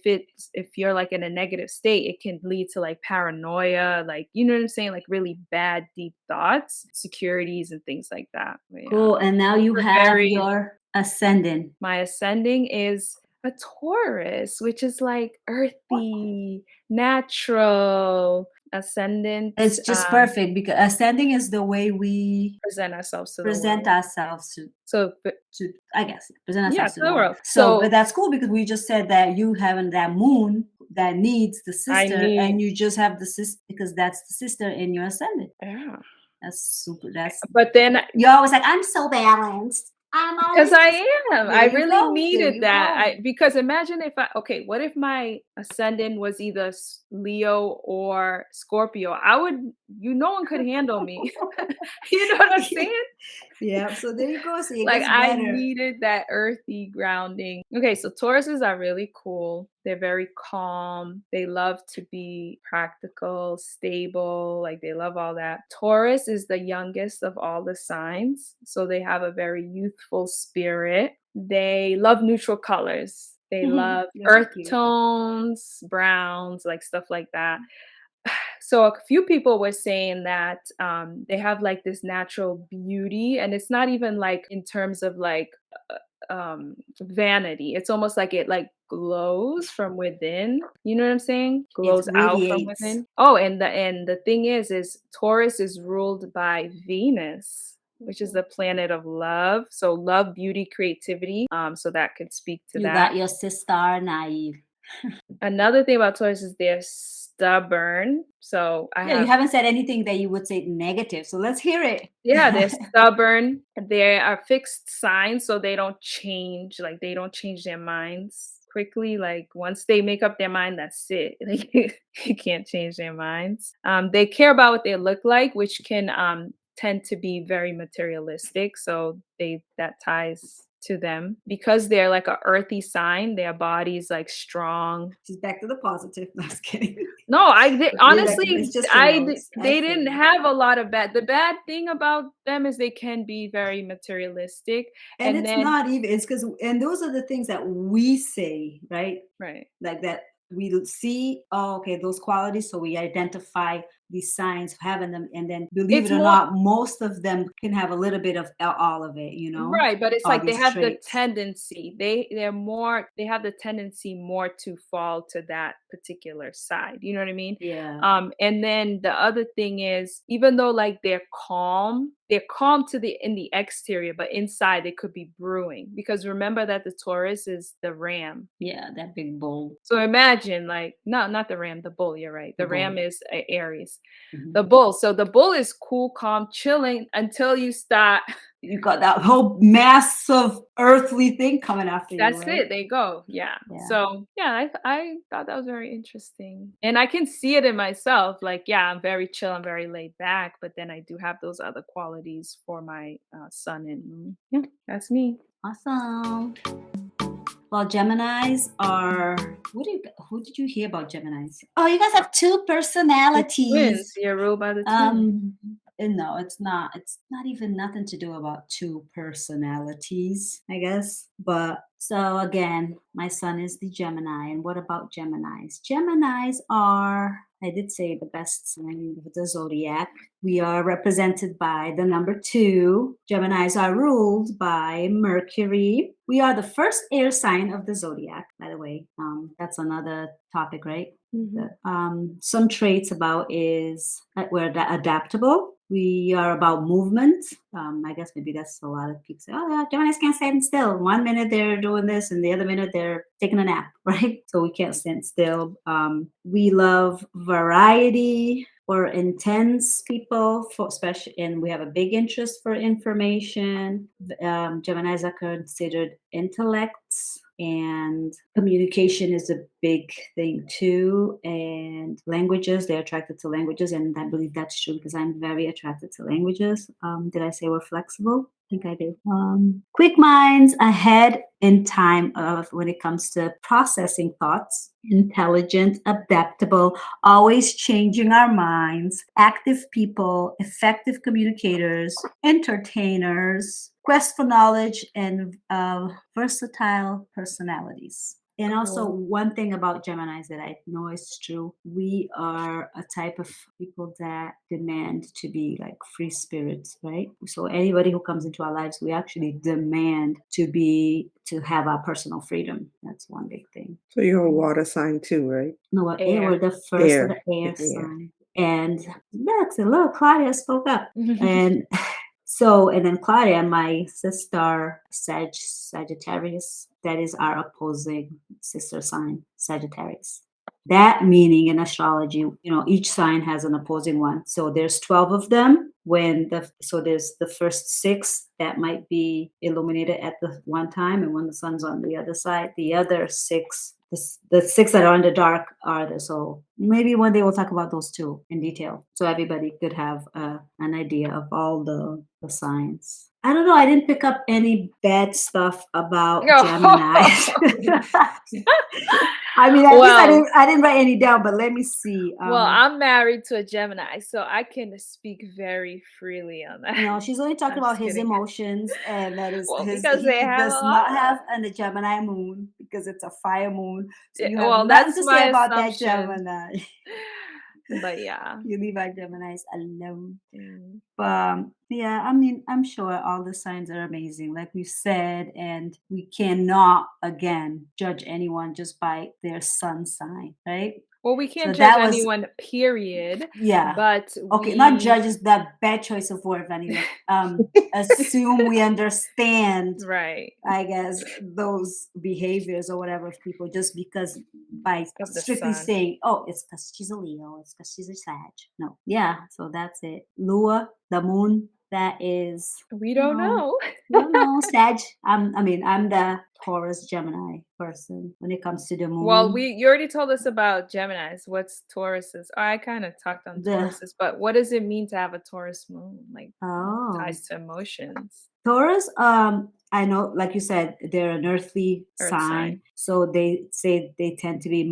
you're like in a negative state, it can lead to like paranoia, like you know what I'm saying, like really bad deep thoughts, securities and things like that. But yeah. Cool. And now Those you are have very your ascendant. My ascending is a Taurus, which is like earthy, natural. Ascendant, It's just perfect because ascending is the way we present ourselves to the present world. ourselves So, to I guess present yeah, ourselves to to the the world. world. So, but So that's cool because we just said that you having that moon that needs the I sister, need, and you just have the sister because that's the sister in your ascendant. yeah. That's super. That's But then you're always like, I'm so balanced. I'm because always just I am. there. I You really go. There needed you that. go. Because imagine if okay, what if my ascendant was either Leo or Scorpio? I would, no one could handle me. You know what I'm saying? Yeah. So there you go. So it Like gets I better. needed that earthy grounding. Okay, so Tauruses are really cool. They're very calm. They love to be practical, stable. Like they love all that. Taurus is the youngest of all the signs. So they have a very youthful spirit. They love neutral colors. They love They're so earth cute. tones, browns, like stuff like that. So a few people were saying that they have like this natural beauty, and it's not even like in terms of like vanity. It's almost like it like glows from within. You know what I'm saying? It Glows out from radiates. within. Oh, and the thing is Taurus is ruled by Venus, which is the planet of love. So love, beauty, creativity. So that could speak to You that. got your sister naive. Another thing about Taurus is they're stubborn. So I Yeah, you have haven't said anything that you would say negative, so let's hear it. Yeah, they're stubborn. They are fixed signs, so they don't change. Like they don't change their minds quickly. Like once they make up their mind, that's it. Like you can't change their minds. They care about what they look like, which can tend to be very materialistic. So that ties to them because they're like a earthy sign. Their body's like strong. She's back to the positive. No, I was kidding. No, I did You're like, honestly, it's just the notes. I they feel didn't you. have a lot of bad. The bad thing about them is they can be very materialistic, And and it's then not even, it's because, and those are the things that we say, right? right. Like that we see, oh, okay, those qualities. So we identify these signs of having them. And then believe It's it or more not, most of them can have a little bit of all of it, right, but it's all like they these have the traits. tendency. They have the tendency more to fall to that particular side. You know what I mean? Yeah. And then the other thing is, even though like they're calm to the in the exterior, but inside they could be brewing. Because remember that the Taurus is the ram. Yeah. That big bull. So imagine like no, not the ram, the bull. You're right. The The ram bull. is Aries. Mhm. The bull. So the bull is cool, calm, chilling until you start. You got that whole massive earthly thing coming after you, That's right? it. They go. Yeah. Yeah. So yeah, I thought that was very interesting, and I can see it in myself. Like yeah, I'm very chill. I'm very laid back, but then I do have those other qualities for my sun and moon. Yeah, that's me. Awesome. Well, Geminis are, who did you hear about Geminis? Oh, you guys have two The personalities. twins. You're ruled by the twins. And no, it's not. It's not even nothing to do about two personalities, I guess. But so again, my son is the Gemini. And what about Geminis? Geminis are, I did say, the best sign of the zodiac. We are represented by the number 2. Geminis are ruled by Mercury. We are the first air sign of the zodiac, by the way. That's another topic, right? Some traits about is that we're adaptable. We are about movement. I guess maybe that's a lot of people say, oh, yeah, Geminis can't stand still. One minute they're doing this and the other minute they're taking a nap, right? So we can't stand still. We love variety. We're intense people, for especially, and we have a big interest for information. Geminis are considered intellects, and communication is a big thing too. And languages, they're attracted to languages, and I believe that's true because I'm very attracted to languages. Did I say we're flexible? I think I did. Quick minds, ahead in time of when it comes to processing thoughts. Intelligent, adaptable, always changing our minds. Active people, effective communicators, entertainers, quest for knowledge, and versatile personalities. And also, Cool. one thing about Geminis that I know is true, we are a type of people that demand to be like free spirits, right? So anybody who comes into our lives, we actually demand to have our personal freedom. That's one big thing. So you're a water sign too, right? No, what Air. we're the first of Air. the air Air. sign. And look, Claudia spoke up. And so, and then Claudia, my sister, Sagittarius, that is our opposing sister sign, Sagittarius. That meaning in astrology, each sign has an opposing one. So there's 12 of them. So there's the first 6 that might be illuminated at the one time, and when the sun's on the other side, the other 6, the 6 that are in the dark are so Maybe one day we'll talk about those two in detail, so everybody could have an idea of all the signs. I don't know. I didn't pick up any bad stuff about Gemini. I mean, at least Well, I didn't write any down. But let me see. well, I'm married to a Gemini, so I can speak very freely on that. No, she's only talking I'm about just his kidding. emotions, and that is Well, his. because they He have a does not lot. have a Gemini moon because it's a fire moon. So you have Well, nothing that's to my say about that assumption. Gemini. But yeah. You leave our Geminis alone. Mm. But yeah, I mean, I'm sure all the signs are amazing, like we said, and we cannot again judge anyone just by their sun sign, right? Well, we So can't judge that was anyone, period. yeah. But Okay, not we judge is that bad choice of word, Vanilla. Assume we understand, right I guess, those behaviors or whatever of people just because by of the strictly sun. saying, oh, it's because she's a Leo, it's because she's a Sag. No. Yeah, so that's it. Lua, the moon, that is, We you don't know, know. you don't know, Sag. I'm the Taurus Gemini person when it comes to the Well, moon. you already told us about Geminis. What's Tauruses? I kind of talked on The Tauruses, but what does it mean to have a Taurus moon? Like oh ties to emotions, Taurus, I know, like you said, they're an earthly earth sign. sign. So they say they tend to be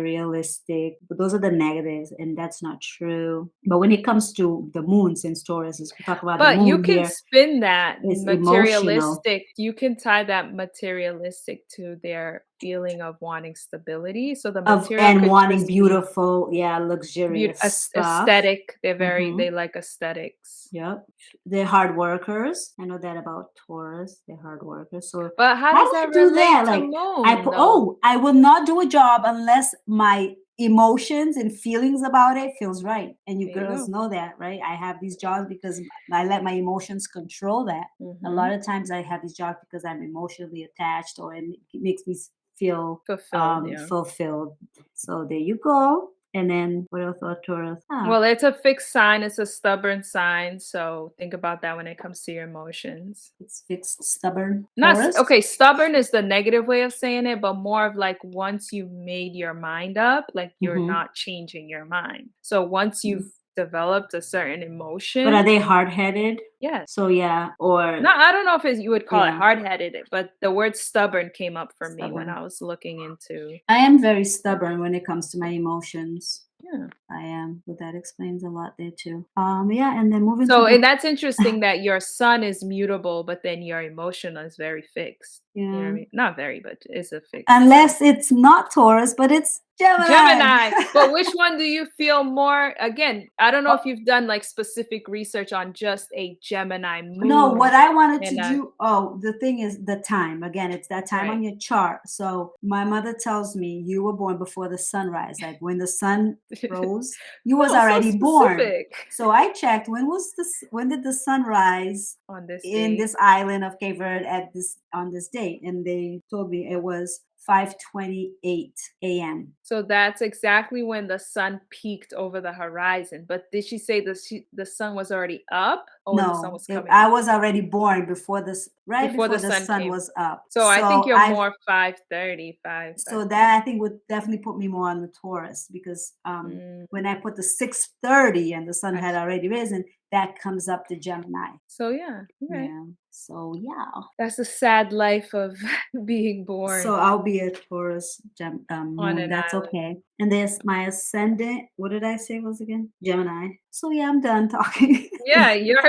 materialistic, but those are the negatives, and that's not true. But when it comes to the moon, since Taurus is, we talk about the But you moon can here, spin that is emotional materialistic. You can tie that materialistic to their feeling of wanting stability. So the of material and could wanting just be beautiful, yeah, luxurious stuff. aesthetic. They're Hmm. they like aesthetics. Yep. They're hard workers. I know that about Taurus. They're hard workers. So But how how does do I that do relate that? to Like moon though? I will not do a job unless my emotions and feelings about it feels right. And you There you girls go. know that, right? I have these jobs because I let my emotions control that. A lot Hmm. of times I have these jobs because I'm emotionally attached or it makes me feel Fulfilled, yeah. fulfilled. So there you go. And then what else about Taurus? Well, it's a fixed sign, it's a stubborn sign, so think about that when it comes to your emotions. It's fixed, stubborn Not Taurus. okay, stubborn is the negative way of saying it, but more of like once you've made your mind up, like you're Hmm. not changing your mind. So once you've developed a certain But are emotion, they hard-headed? yes. So yeah, or No, I don't know if you would call it yeah, hard-headed, but the word stubborn came up for me when stubborn. I was looking into I am very stubborn when it comes to my emotions. yeah. I am, but that explains a lot there too. Yeah, and then moving to So, the and that's interesting that your sun is mutable, but then your emotion is very fixed. You know what I yeah, mean? Not very, but it's a fixed sign. unless it's not Taurus, but it's Gemini. Gemini. But which one do you feel more? Again, I don't know Oh, if you've done like specific research on just a Gemini no, moon what I wanted to and do, oh, the thing is the time. Again, it's that time on right. your chart. So my mother tells me you were born before the sunrise. Like when the sun rose, you was Oh, so already born. specific So I checked when did the sun rise on this in date. this island of Cape Verde at this on this date, and they told me it was 5:28 a.m. So that's exactly when the sun peaked over the horizon. But did she say the sun was already up or when the sun No, was coming I up? was already born before this, right Before the before the sun sun came. was up. So I think So you're I've more 5:30, 5, so 5:30. that I think would definitely put me more on the Taurus because Mm, when I put the 6:30 and the sun I had see. already risen, that comes up to Gemini. So yeah, okay. Yeah. So yeah. That's the sad life of being So born I'll be a Taurus on moon. an That's island. okay. And there's my ascendant. What did I say was again? Gemini. So yeah, I'm done talking. Yeah, you're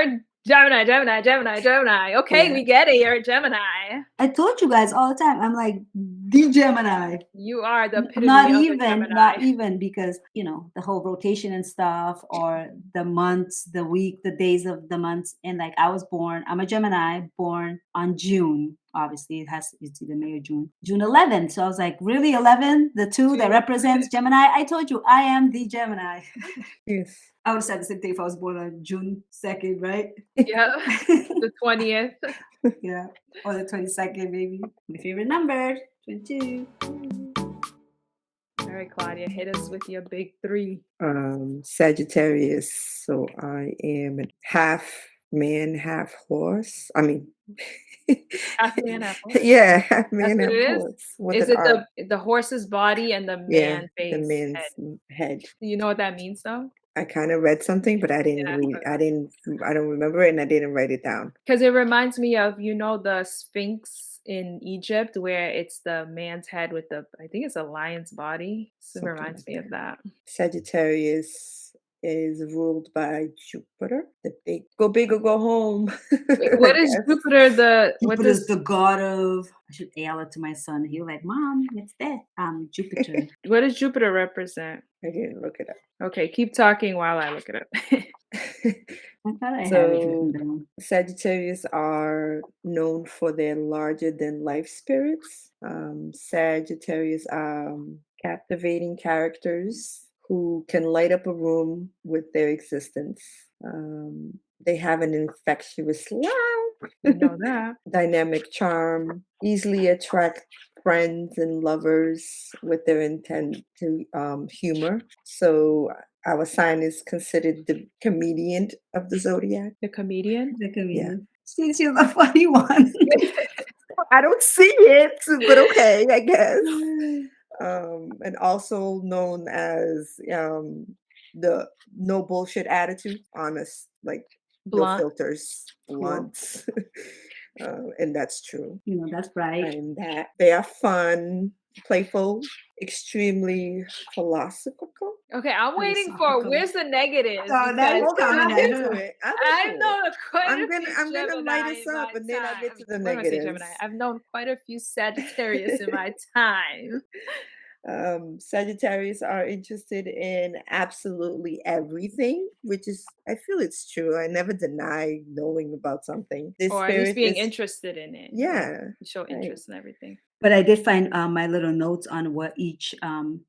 Gemini, Gemini, Gemini, Gemini. Okay, Yeah. we get it. You're a Gemini. I told you guys all the time. I'm like the Gemini. You are the Not epitome of a even, not Gemini. even because, the whole rotation and stuff or the months, the week, the days of the months. And like I was born, I'm a Gemini born on June. Obviously, it's either May or June. June 11th. So I was like, really 11? The two that Two. represents Gemini? I told you, I am the Gemini. Yes. I would have said the same thing if I was born on June 2nd, right? Yeah. The 20th. Yeah. Or the 22nd, maybe. My favorite number, 22. All right, Claudia, hit us with your big three. Sagittarius. So I am half man, half horse. I mean, Half man, half horse. yeah, half That's man, what half it is? horse with Is an it arc. the horse's body and the Yeah, man the face head? man's head. Do you know what that means though? I kind of read something, but I didn't Yeah, I read. forgot. I don't remember it, and I didn't write it down. Because it reminds me of, you know, the Sphinx in Egypt where it's the man's head with the, I think it's a lion's body. So it Something reminds like me of that. that. Sagittarius is ruled by Jupiter. The go big or go home. Wait, I what is guess. Jupiter what Jupiter's does the god of. I should yell it to my son. He'll like, Mom, what's that? Jupiter. what does Jupiter represent? I didn't look it Okay, keep talking while I look it up. up. I thought I had it So written down. Sagittarius are known for their larger than life spirits. Sagittarius are captivating characters who can light up a room with their existence. They have an infectious laugh, We know that. dynamic charm, easily attract friends and lovers with their intent to humor. So our sign is considered the comedian of the zodiac. The comedian? The Yeah. comedian. She's a funny one. I don't see it, but okay, I guess. And also known as the no bullshit attitude, honest, like no Blunt. filters, Cool. blunt. And that's true. You know, that's right. And that they are fun, playful, extremely philosophical. Okay, I'm waiting for Philosophical. where's the negatives Oh, that because is coming. I'll I get know. to it. I've known quite a few I'm gonna light Gemini us in up, my and then I'll time. get to the What am I saying, Gemini? negatives. I've known quite a few Sagittarius in my time. Sagittarius are interested in absolutely everything, which is, I feel it's true. I never deny knowing about something. This Or at least spirit being is, interested in it. yeah, You show right. interest in everything. But I did find my little notes on what each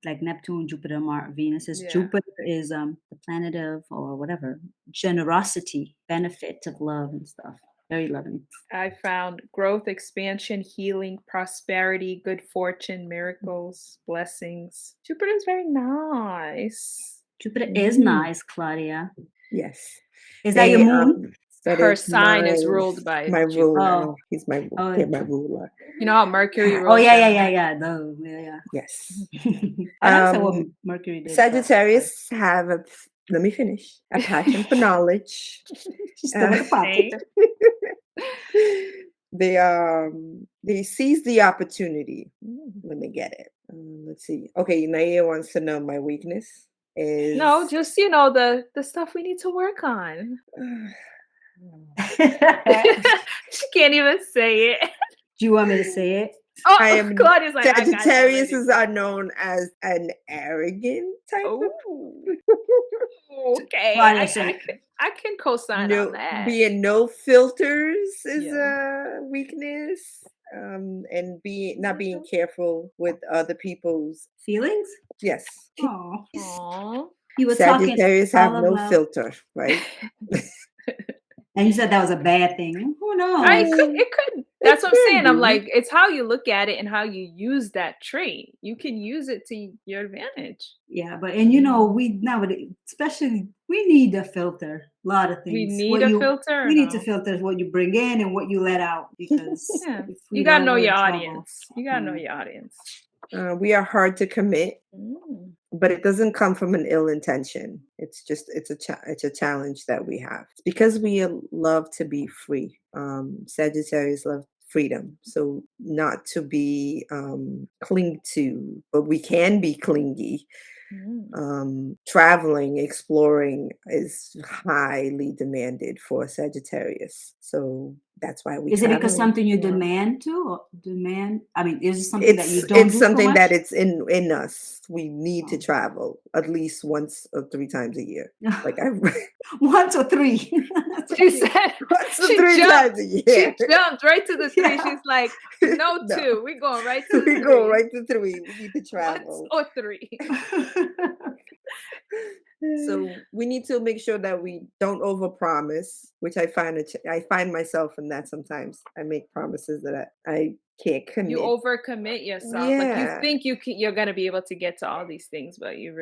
like Neptune, Jupiter, Mars, Venus is. Yeah. Jupiter is the planet of or whatever generosity, benefit of love and stuff. Very loving. I found growth, expansion, healing, prosperity, good fortune, miracles, blessings. Jupiter is very nice. Jupiter is Mhm. nice, Claudia. Yes. Is that your They, moon? that Her is sign is my ruled by my Jupiter. ruler. Oh. He's my Oh. they're my ruler. You know how Mercury Oh, rules Oh yeah, Gemini? yeah. No, yeah. Yes. I don't know what Um, Mercury did. Sagittarius have a let me finish. A passion for knowledge. She's still with the pocket. They seize the opportunity when they get it. Let's see. Okay, Naya wants to know my weakness is No, just the stuff we need to work on. She can't even say it. Do you want me to say it? Oh, I am Claudia's like, I got you already. Sagittariuses are known as an arrogant type of Okay, Claudia said, I can co-sign no on that. being no filters is Yeah. a weakness. And not being careful with other people's feelings? yes. Oh, Aw. you were talking Sagittarius have all no about, filter, right? and you said that was a bad thing. Who knows? It could. That's what I'm saying. I'm be. like, it's how you look at it and how you use that trait. You can use it to your advantage. Yeah, but and we nowadays, especially we need a filter. A lot of things. We need What a you- filter. We need to filter what you bring in and what you let out because Yeah. if we You gotta don't, know we're in your trouble. audience. You gotta know your audience. We are hard to commit, but it doesn't come from an ill intention. It's just it's a challenge that we have. It's because we love to be free. Sagittarius love freedom, so not to be cling to, but we can be clingy. Traveling, exploring is highly demanded for Sagittarius, so that's why we Is it because travel. something you Yeah. demand to or demand? I mean, is it something that you don't It's do so something that much? it's in us. We need to Oh. travel at least once or 3 times a year. Like I Once or three. She said once or she 3 jumped. times a year. She jumped right to the 3. Yeah. She's like, no, No. 2. We're going right to the 3. We go right to 3. We need to Once travel. or 3. So we need to make sure that we don't overpromise, which I find I find myself in that sometimes. I make promises that I can't You commit. overcommit yourself. Like you Yeah. think you're gonna be able to get to all these things, but you're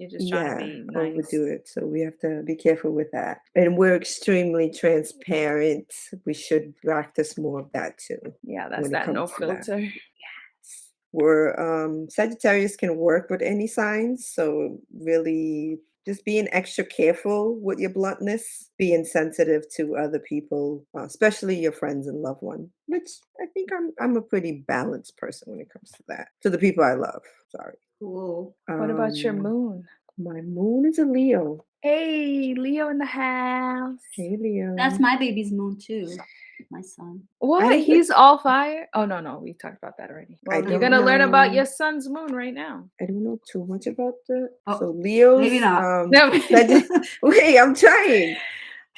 just trying to Yeah, be nice. overdo it. So we have to be careful with that. And we're extremely transparent. We should practice more of that too Yeah, that's when it that no comes to that. filter. We're Sagittarius can work with any signs, so really just being extra careful with your bluntness, being sensitive to other people, especially your friends and loved one. Which I think I'm a pretty balanced person when it comes to that. To the people I love. Sorry. Cool. What about your Um, moon? my moon is a Leo. Hey, Leo in the house. Hey Leo. That's my baby's moon too. My son. What? don't- He's all fire? Oh no, we talked about that already. I Well, you're don't gonna learn about know. your son's moon right now. I don't know too much about that. Oh, So Leo's maybe not. No. wait, I'm trying.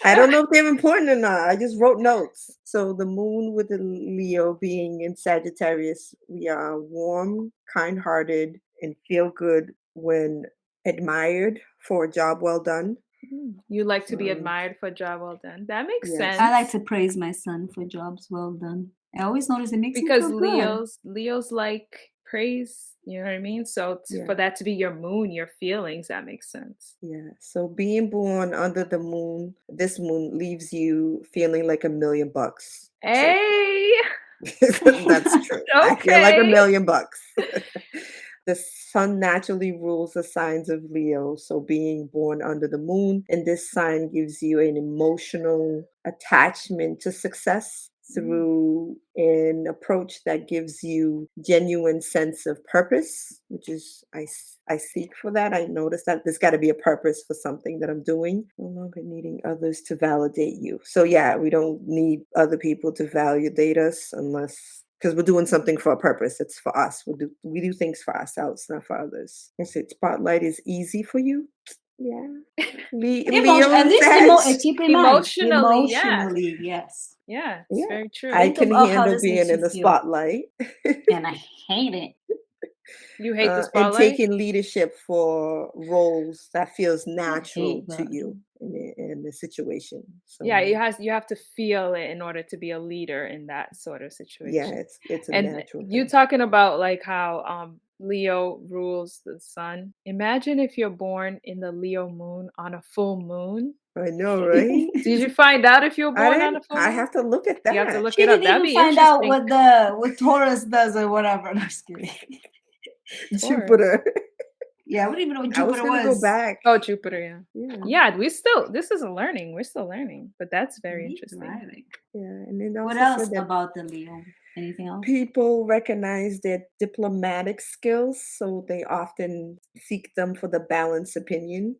I don't know if they're important or not. I just wrote notes. So the moon with the Leo being in Sagittarius, we are warm, kind-hearted, and feel good when admired for a job well done. You like to be Um, admired for a job well done. That makes yes. sense. I like to praise my son for jobs well done. I always notice it makes because me feel good. Leo's like praise, you know what I mean? So Yeah. for that to be your moon, your feelings, that makes sense. Yeah. So being born under the moon, this moon leaves you feeling like $1,000,000. So Hey. that's true. I feel like Okay. $1,000,000. The sun naturally rules the signs of Leo. So being born under the moon in this sign gives you an emotional attachment to success through an approach that gives you genuine sense of purpose, which is I seek for that. I notice that there's got to be a purpose for something that I'm doing. No longer needing others to validate you. So yeah, we don't need other people to validate us unless because we're doing something for a purpose. It's for us. We do things for ourselves, not for others. I said spotlight is easy for you. Yeah. Leo At and least Sag. keep in mind. Emotionally, yeah. Emotionally, yes. Yeah, it's Yeah. very true. I Think can about how handle this makes being in you the feel. spotlight. And I hate it. You hate the And spotlight? taking leadership for roles that feels natural hate to that. you in the situation. So Yeah, you have to feel it in order to be a leader in that sort of situation. yeah, it's a And natural you thing. talking about like how Leo rules the sun. Imagine if you're born in the Leo moon on a full moon. I know, right? Did you find out if you were I born on a didn't. full I moon? have to look at You have to that. look She it up. didn't That'd even be find out interesting. what Taurus does or whatever. No, I'm just kidding. Jupiter. Yeah, we didn't even know what I was Jupiter gonna was. go back. Oh, Jupiter, yeah. Yeah. Yeah, this is a learning. We're still learning, but that's very interesting. Driving. Yeah. And then What also else said that about the Leo? Anything else? people recognize their diplomatic skills, so they often seek them for the balanced opinion.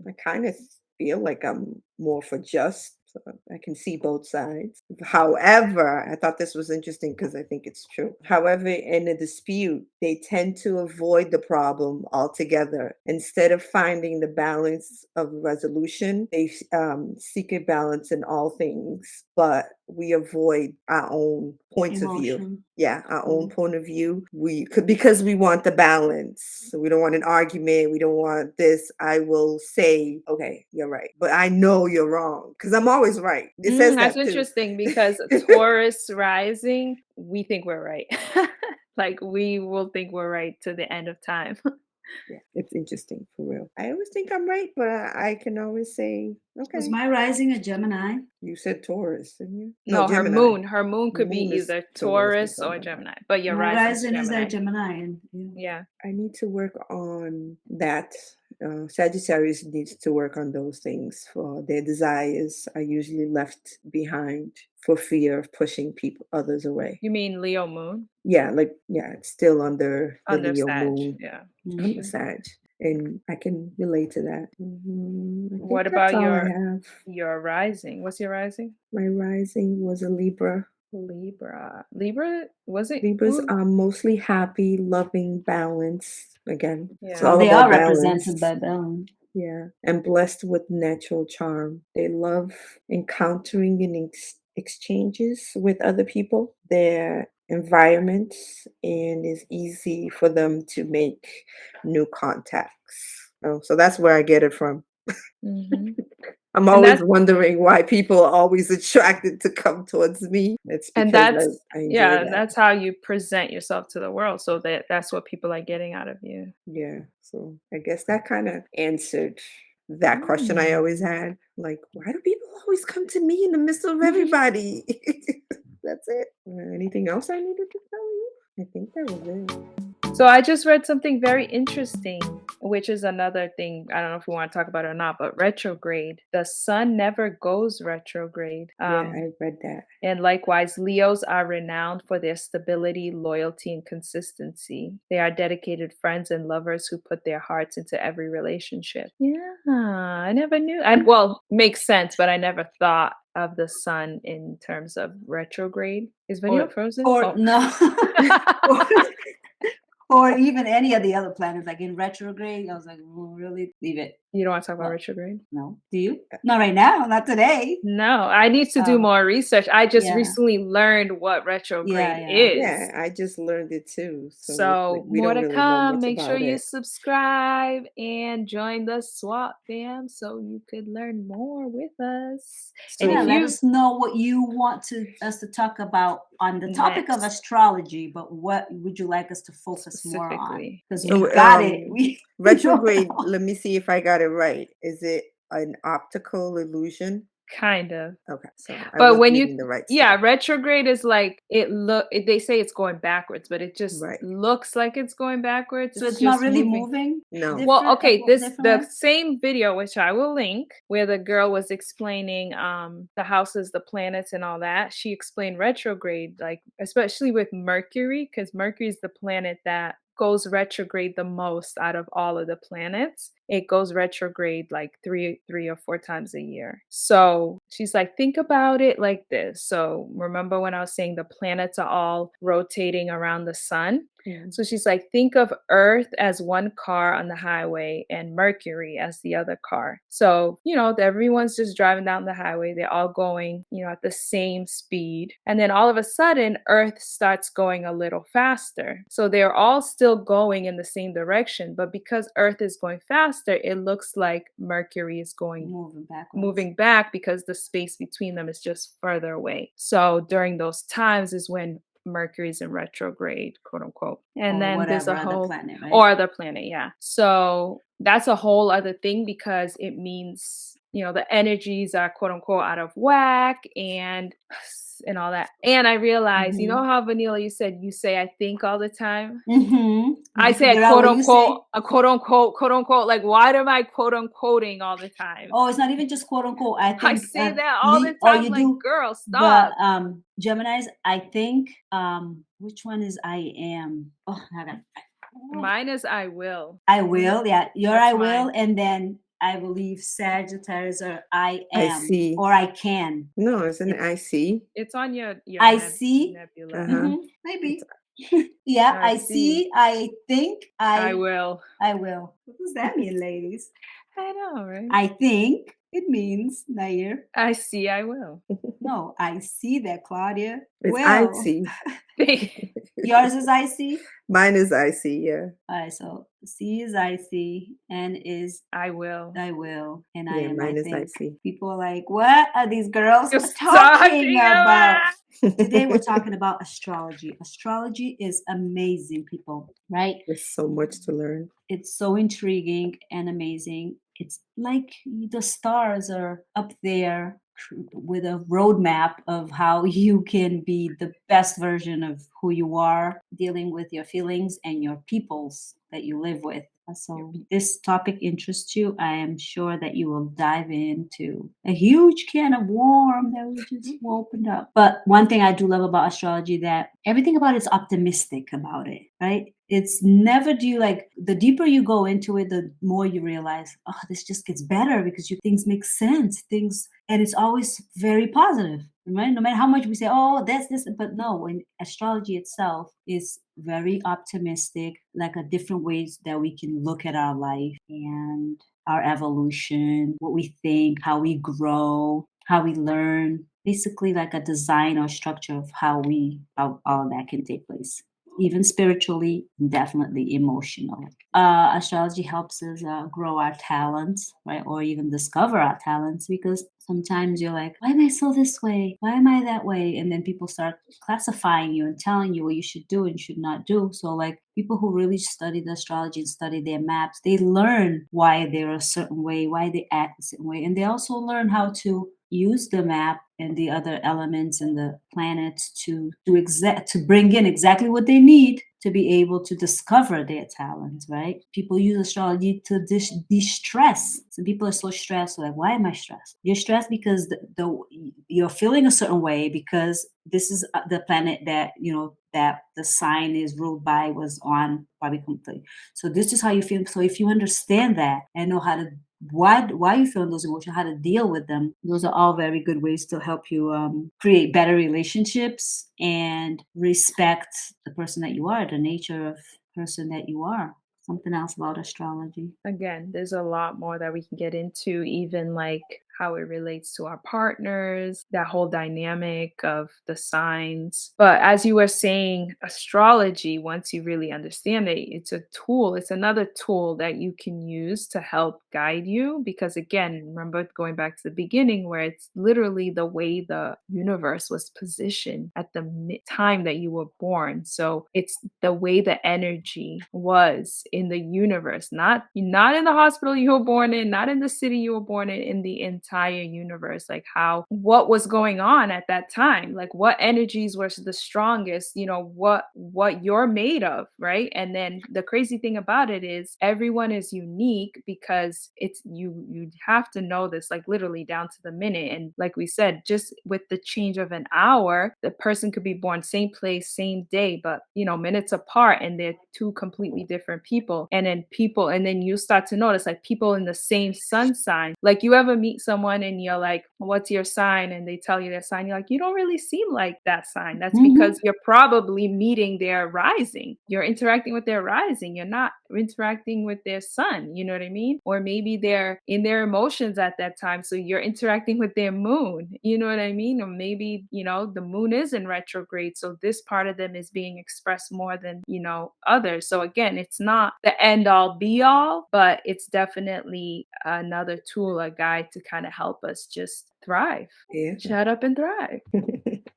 I kind of feel like I'm more for just. So I can see both sides. However, I thought this was interesting because I think it's true. However, in a dispute, they tend to avoid the problem altogether. Instead of finding the balance of resolution, they seek a balance in all things, but we avoid our own points of view. Emotion. Yeah, our own point of view. We could because we want the balance. So we don't want an argument. We don't want this. I will say, okay, you're right, but I know you're wrong because I'm always right. It says That's that too. interesting because Taurus rising, we think we're right. Like we will think we're right to the end of time. Yeah, it's interesting for real. I always think I'm right, but I can always say, Was okay. my rising a Gemini? You said Taurus, didn't you? No, Gemini. her moon could be Moon is either Taurus Taurus or Gemini, but your My rising rising is Gemini. a Gemini. And, Yeah. I need to work on that. Sagittarius needs to work on those things. For their desires are usually left behind for fear of pushing others away. You mean Leo moon? Yeah, it's still under the Under Leo Sag, moon, yeah. under Sag, and I can relate to that. I think What that's about all I have. your rising? What's your rising? My rising was a Libra. Libra, was it? Libras Ooh. are mostly happy, loving, balanced. Again, it's Yeah. all they about are represented balance. by balance. Yeah, and blessed with natural charm. They love encountering and exchanges with other people, their environments, and it's easy for them to make new contacts. Oh, so that's where I get it from. Mhm. I'm And always that's wondering why people are always attracted to come towards me. It's and because that's I enjoy yeah, and that. that's how you present yourself to the world, so that's what people are getting out of you. Yeah. So I guess that kind of answered that question I Mm. always had. Like, why do people always come to me in the midst of everybody? That's it. Anything else I needed to tell you? I think that was it. So I just read something very interesting, which is another thing. I don't know if we want to talk about it or not, but retrograde. The sun never goes retrograde. Yeah, I read that. And likewise, Leos are renowned for their stability, loyalty, and consistency. They are dedicated friends and lovers who put their hearts into every relationship. Yeah, I never knew. Well, makes sense, but I never thought of the sun in terms of retrograde. Is video Or frozen? or Oh. no. or, or even any of the other planets, like in retrograde. I was like, really? Leave it. You don't want to talk about Well, retrograde? no. Do you? Not right now. Not today. No, I need to do Oh, more research. I just yeah. recently learned what Yeah, retrograde yeah. Yeah, is. I just learned it too. So it's like So we more don't to really know come. much Make sure about you it. subscribe and join the SWAT fam so you could learn more with us. And Yeah, if So let you us know what you want us to talk about on the topic of next astrology, but what would you like us to focus more on? specifically, Because yeah. we so got it. We know it retrograde, all. let me see if I got it right. Is it an optical illusion? Kind of. Okay, so I But was when you reading the right yeah, stuff. retrograde is like they say it's going backwards, but it just Right. looks like it's going backwards. So It's it's not just really moving. moving No. Well, different, okay, different the way. same video, which I will link, where the girl was explaining the houses, the planets, and all that. She explained retrograde, like especially with Mercury, because Mercury is the planet that goes retrograde the most out of all of the planets. It goes retrograde like three or four times a year. So she's like, think about it like this. So remember when I was saying the planets are all rotating around the sun? Mhm. So she's like, think of Earth as one car on the highway and Mercury as the other car. So, everyone's just driving down the highway. They're all going, at the same speed. And then all of a sudden, Earth starts going a little faster. So they're all still going in the same direction. But because Earth is going faster, it looks like Mercury is going Moving backwards. moving back because the space between them is just further away. So during those times is when Mercury's in retrograde, quote unquote. And Or then there's whatever a other whole planet, right? or other planet, yeah. So that's a whole other thing because it means, the energies are quote unquote out of whack and all that. And I realized, you know Mm-hmm. how Vanilla, you said you say I think all the time? Mm-hmm. Did I you say figure out what you say? a quote unquote, quote unquote. Like, why am I quote unquoting all the time? Oh, it's not even just quote unquote. I I think say that all the time. you Like, do. girl, But stop. Gemini's, I think which one is I am? Oh, I got Mine is I will. I will. Yeah, your That's I will, mine. and then I believe Sagittarius or I I am see. or I can. No, it's an I see. It's on your I see. nebula. Uh-huh. Maybe. Yeah, I I see. see. I think. I will. I will. What does that mean, ladies? I know, right? I think it means Nair. I see. I will. No, I see that, Claudia. It's I Well, see. yours is I see. Mine is I see, yeah. All right, so C is I see, N is I will. I will, and I Yeah, am. mine I is I think see. people are like, what are these girls Just talking about? about. Today we're talking about astrology. Astrology is amazing, people, right? There's so much to learn. It's so intriguing and amazing. It's like the stars are up there with a roadmap of how you can be the best version of who you are, dealing with your feelings and your peoples that you live with. So this topic interests you. I am sure that you will dive into a huge can of worm that we just opened up. But one thing I do love about astrology, that everything about it's optimistic about it, right? It's never like the deeper you go into it, the more you realize, oh, this just gets better because things make sense. And it's always very positive, right? No matter how much we say, oh, that's this, but no, when astrology itself is very optimistic, like a different ways that we can look at our life and our evolution, what we think, how we grow, how we learn, basically like a design or structure of how all that can take place. even spiritually, definitely emotionally. Astrology helps us grow our talents, right? Or even discover our talents, because sometimes you're like, why am I so this way? Why am I that way? And then people start classifying you and telling you what you should do and should not do. So, like, people who really study the astrology and study their maps, they learn why they're a certain way, why they act a certain way. And they also learn how to use the map and the other elements and the planets to bring in exactly what they need to be able to discover their talents, right? People use astrology to de-stress. Some people are so stressed, like, why am I stressed? You're stressed because you're feeling a certain way because this is the planet that, that the sign is ruled by was on probably completely. So this is how you feel. So if you understand that and know how to why you feel those emotions, how to deal with them, those are all very good ways to help you create better relationships and respect the person that you are, the nature of person that you are. Something else about astrology. Again, there's a lot more that we can get into, even like how it relates to our partners, that whole dynamic of the signs. But as you were saying, astrology, once you really understand it, it's a tool. It's another tool that you can use to help guide you. Because again, remember going back to the beginning where it's literally the way the universe was positioned at the time that you were born. So it's the way the energy was in the universe, not in the hospital you were born in, not in the city you were born in the entire universe. Like what was going on at that time, like what energies were the strongest, what you're made of, right? And then the crazy thing about it is everyone is unique because it's you have to know this like literally down to the minute. And like we said, just with the change of an hour, the person could be born same place, same day, but minutes apart, and they're two completely different people. And then you start to notice like people in the same sun sign. Like you ever meet someone and you're like, what's your sign? And they tell you their sign. You're like, you don't really seem like that sign. That's because you're probably meeting their rising. You're interacting with their rising. You're not interacting with their sun. You know what I mean? Or maybe they're in their emotions at that time. So you're interacting with their moon. You know what I mean? Or maybe, the moon is in retrograde. So this part of them is being expressed more than, others. So again, it's not the end all be all, but it's definitely another tool, a guide to kind of help us just thrive. Yeah. Shut up and thrive.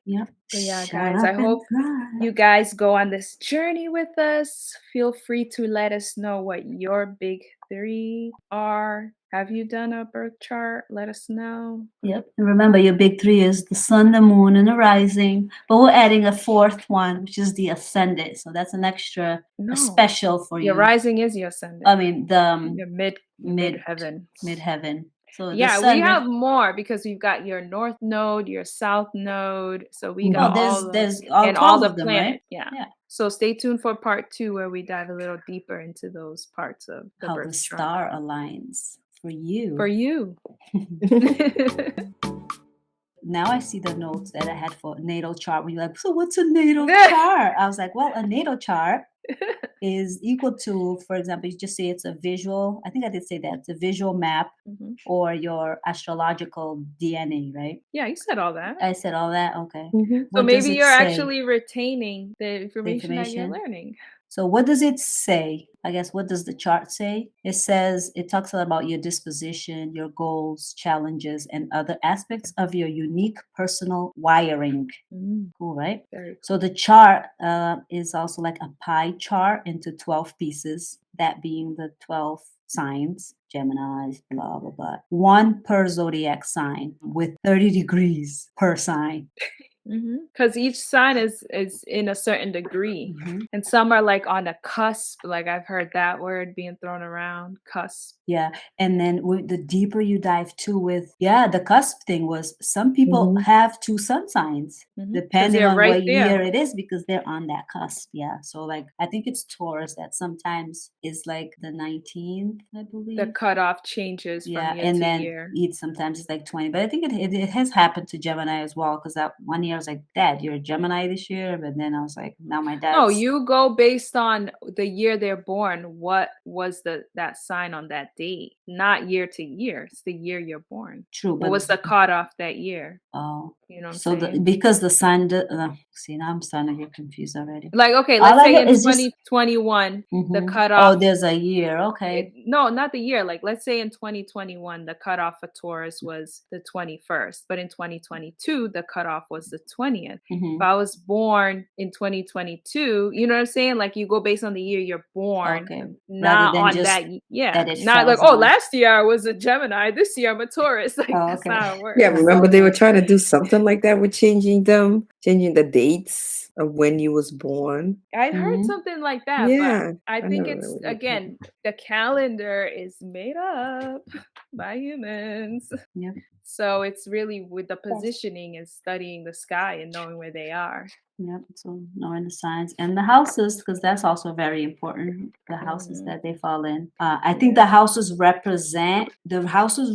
Yep. So yeah, Shut guys, up I and hope thrive. you guys go on this journey with us. Feel free to let us know what your big three are. Have you done a birth chart? Let us know. Yep. And remember, your big three is the sun, the moon, and the rising. But we're adding a fourth one, which is the ascendant. So that's an extra a special for your you. rising is your ascendant. I mean, the your mid heaven. Mid heaven. So yeah, we have more because we've got your north node, your south node. So we got there's all 12 the of them, planets. right? Yeah. So stay tuned for part 2 where we dive a little deeper into those parts of the how birth the chart. star aligns for you. For you. Now I see the notes that I had for natal chart. When you're like, so what's a natal chart? I was like, well, a natal chart is equal to, for example, you just say it's a visual. I think I did say that. It's a visual map or your astrological DNA, right? Yeah, you said all that. I said all that? Okay. So maybe you're actually retaining the information that you're learning. So what does it say? I guess, what does the chart say? It talks a lot about your disposition, your goals, challenges, and other aspects of your unique personal wiring. Cool, right? Very cool. So the chart is also like a pie chart into 12 pieces, that being the 12 signs, Geminis, blah, blah, blah. One per zodiac sign with 30 degrees per sign. Because each sign is in a certain degree, and some are like on a cusp. Like I've heard that word being thrown around, cusp. Yeah, and then the deeper you dive to the cusp thing was some people have 2 sun signs depending on what year it is because they're on that cusp. Yeah, so like I think it's Taurus that sometimes is like the 19th, I believe. The cutoff changes from year and to then year. Sometimes it's like 20, but I think it has happened to Gemini as well because that one year I was like, Dad, you're a Gemini this year. But then I was like, now my No, dad's you go based on the year they're born. What was that sign on that date? Not year to year. It's the year you're born. true, What but was the cutoff that year? oh, You know what I'm so saying? because the sign, see, now I'm starting to get confused already. Like, okay, All let's I say know in is just 2021, the oh, cutoff. there's a year. Okay. No, not the year. Like, let's say in 2021, the cutoff for Taurus was the 21st, but in 2022, the cutoff was the 20th. If I was born in 2022, you know what I'm saying? Like, you go based on the year you're born, Okay. Rather not than on just that. Yeah, that it not like, falls oh, on. last year I was a Gemini, this year I'm a Taurus. Like, Oh, that's okay. not how it works. Yeah, remember they were Okay. trying to do something like that with changing the dates of when you was born. I heard Mhm. something like that, but Yeah, I I think never it's, really looked into again, the calendar is made up by humans. Yep. So it's really with the Yes. positioning and studying the sky and knowing where they are. Yep. So knowing the signs and the houses, because that's also very important. The houses Mhm. that they fall in. I think the houses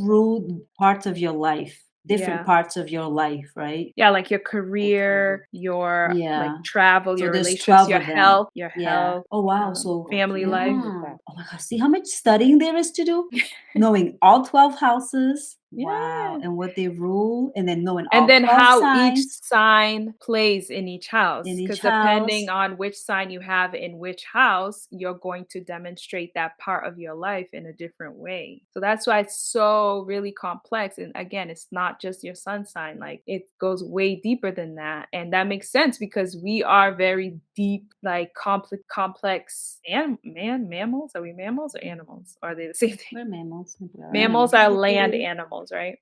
rule parts of your life, different Yeah. parts of your life, right? Yeah, like your career, your like Yeah. travel, So your there's relationships, 12 your of them. health, your Yeah. health, Oh wow. So family life. yeah. Oh my gosh. See how much studying there is to do? Knowing all 12 houses. Wow. Yeah. And what they rule, and then knowing And all then 12 how each signs sign plays in each house. in Because each house. depending on which sign you have in which house, you're going to demonstrate that part of your life in a different way. So that's why it's so really complex. And again, it's not just your sun sign, like it goes way deeper than that. And that makes sense because we are very deep, like complex and mammals. Are we mammals or animals? Or are they the same thing? We're mammals. Mammals are land animals, right?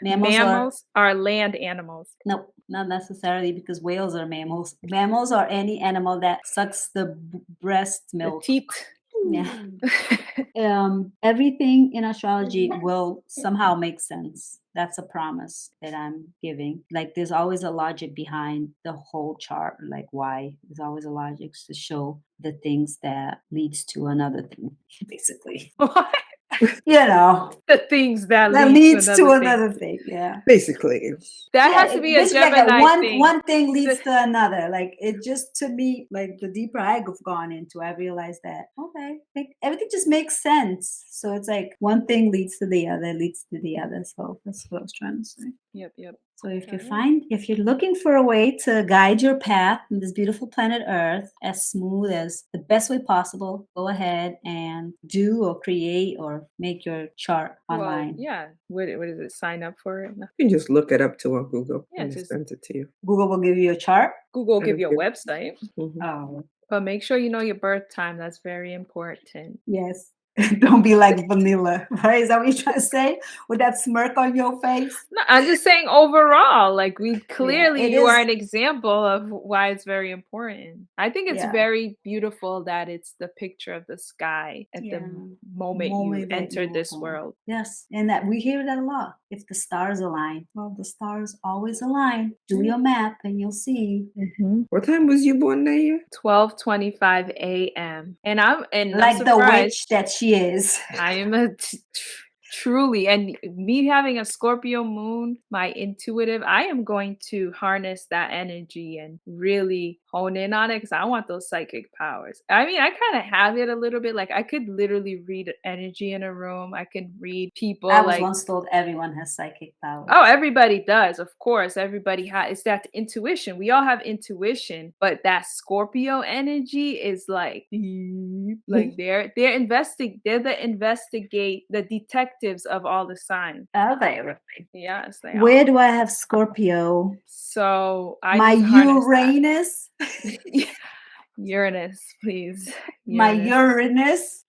Mammals are land animals. nope, not necessarily because whales are mammals. Mammals are any animal that sucks the breast The milk. teat. Yeah. Everything in astrology will somehow make sense. That's a promise that I'm giving. Like there's always a logic behind the whole chart, like why. There's always a logic to show the things that leads to another thing, basically. What? You know, The things that leads to thing. another thing. Yeah. basically. That has to be a basically like Gemini thing. one thing leads to another. Like it just, to me, like the deeper I've gone into, I realized that okay, like everything just makes sense. So it's like one thing leads to the other, leads to the other. So that's what I was trying to say. Yep. So if you're looking for a way to guide your path in this beautiful planet Earth as smooth as the best way possible, go ahead and do or create or make your chart online. Well, yeah. What is it? Sign up for it? No. You can just look it up too on Google. Yeah, and just send it to you. Google will give you a chart. Google will give And you a give- website. Mhm. Oh, But make sure you know your birth time. That's very important. yes. Don't be like vanilla, right? Is that what you're trying to say? With that smirk on your face? No, I'm just saying overall, like we clearly it you are is- an example of why it's very important. I think it's Yeah. very beautiful that it's the picture of the sky at the moment you that entered you this were born. world. Yes, and that we hear that a lot. If the stars align, well, the stars always align. Do your map, and you'll see. What time was you born that year? 12:25 a.m. And I'm Like the surprised. witch that she is. I am truly, and me having a Scorpio moon, my intuitive, I am going to harness that energy and really hone in on it because I want those psychic powers. I mean, I kind of have it a little bit. Like I could literally read energy in a room. I can read people. I was like once told everyone has psychic powers. Oh, everybody does. Of course, everybody has. It's that intuition. We all have intuition, but that Scorpio energy is like they're the detectives of all the signs. Are they really? Yes, they Where are. do I have Scorpio? So I My need to harness that. Uranus. Uranus, please. My Uranus.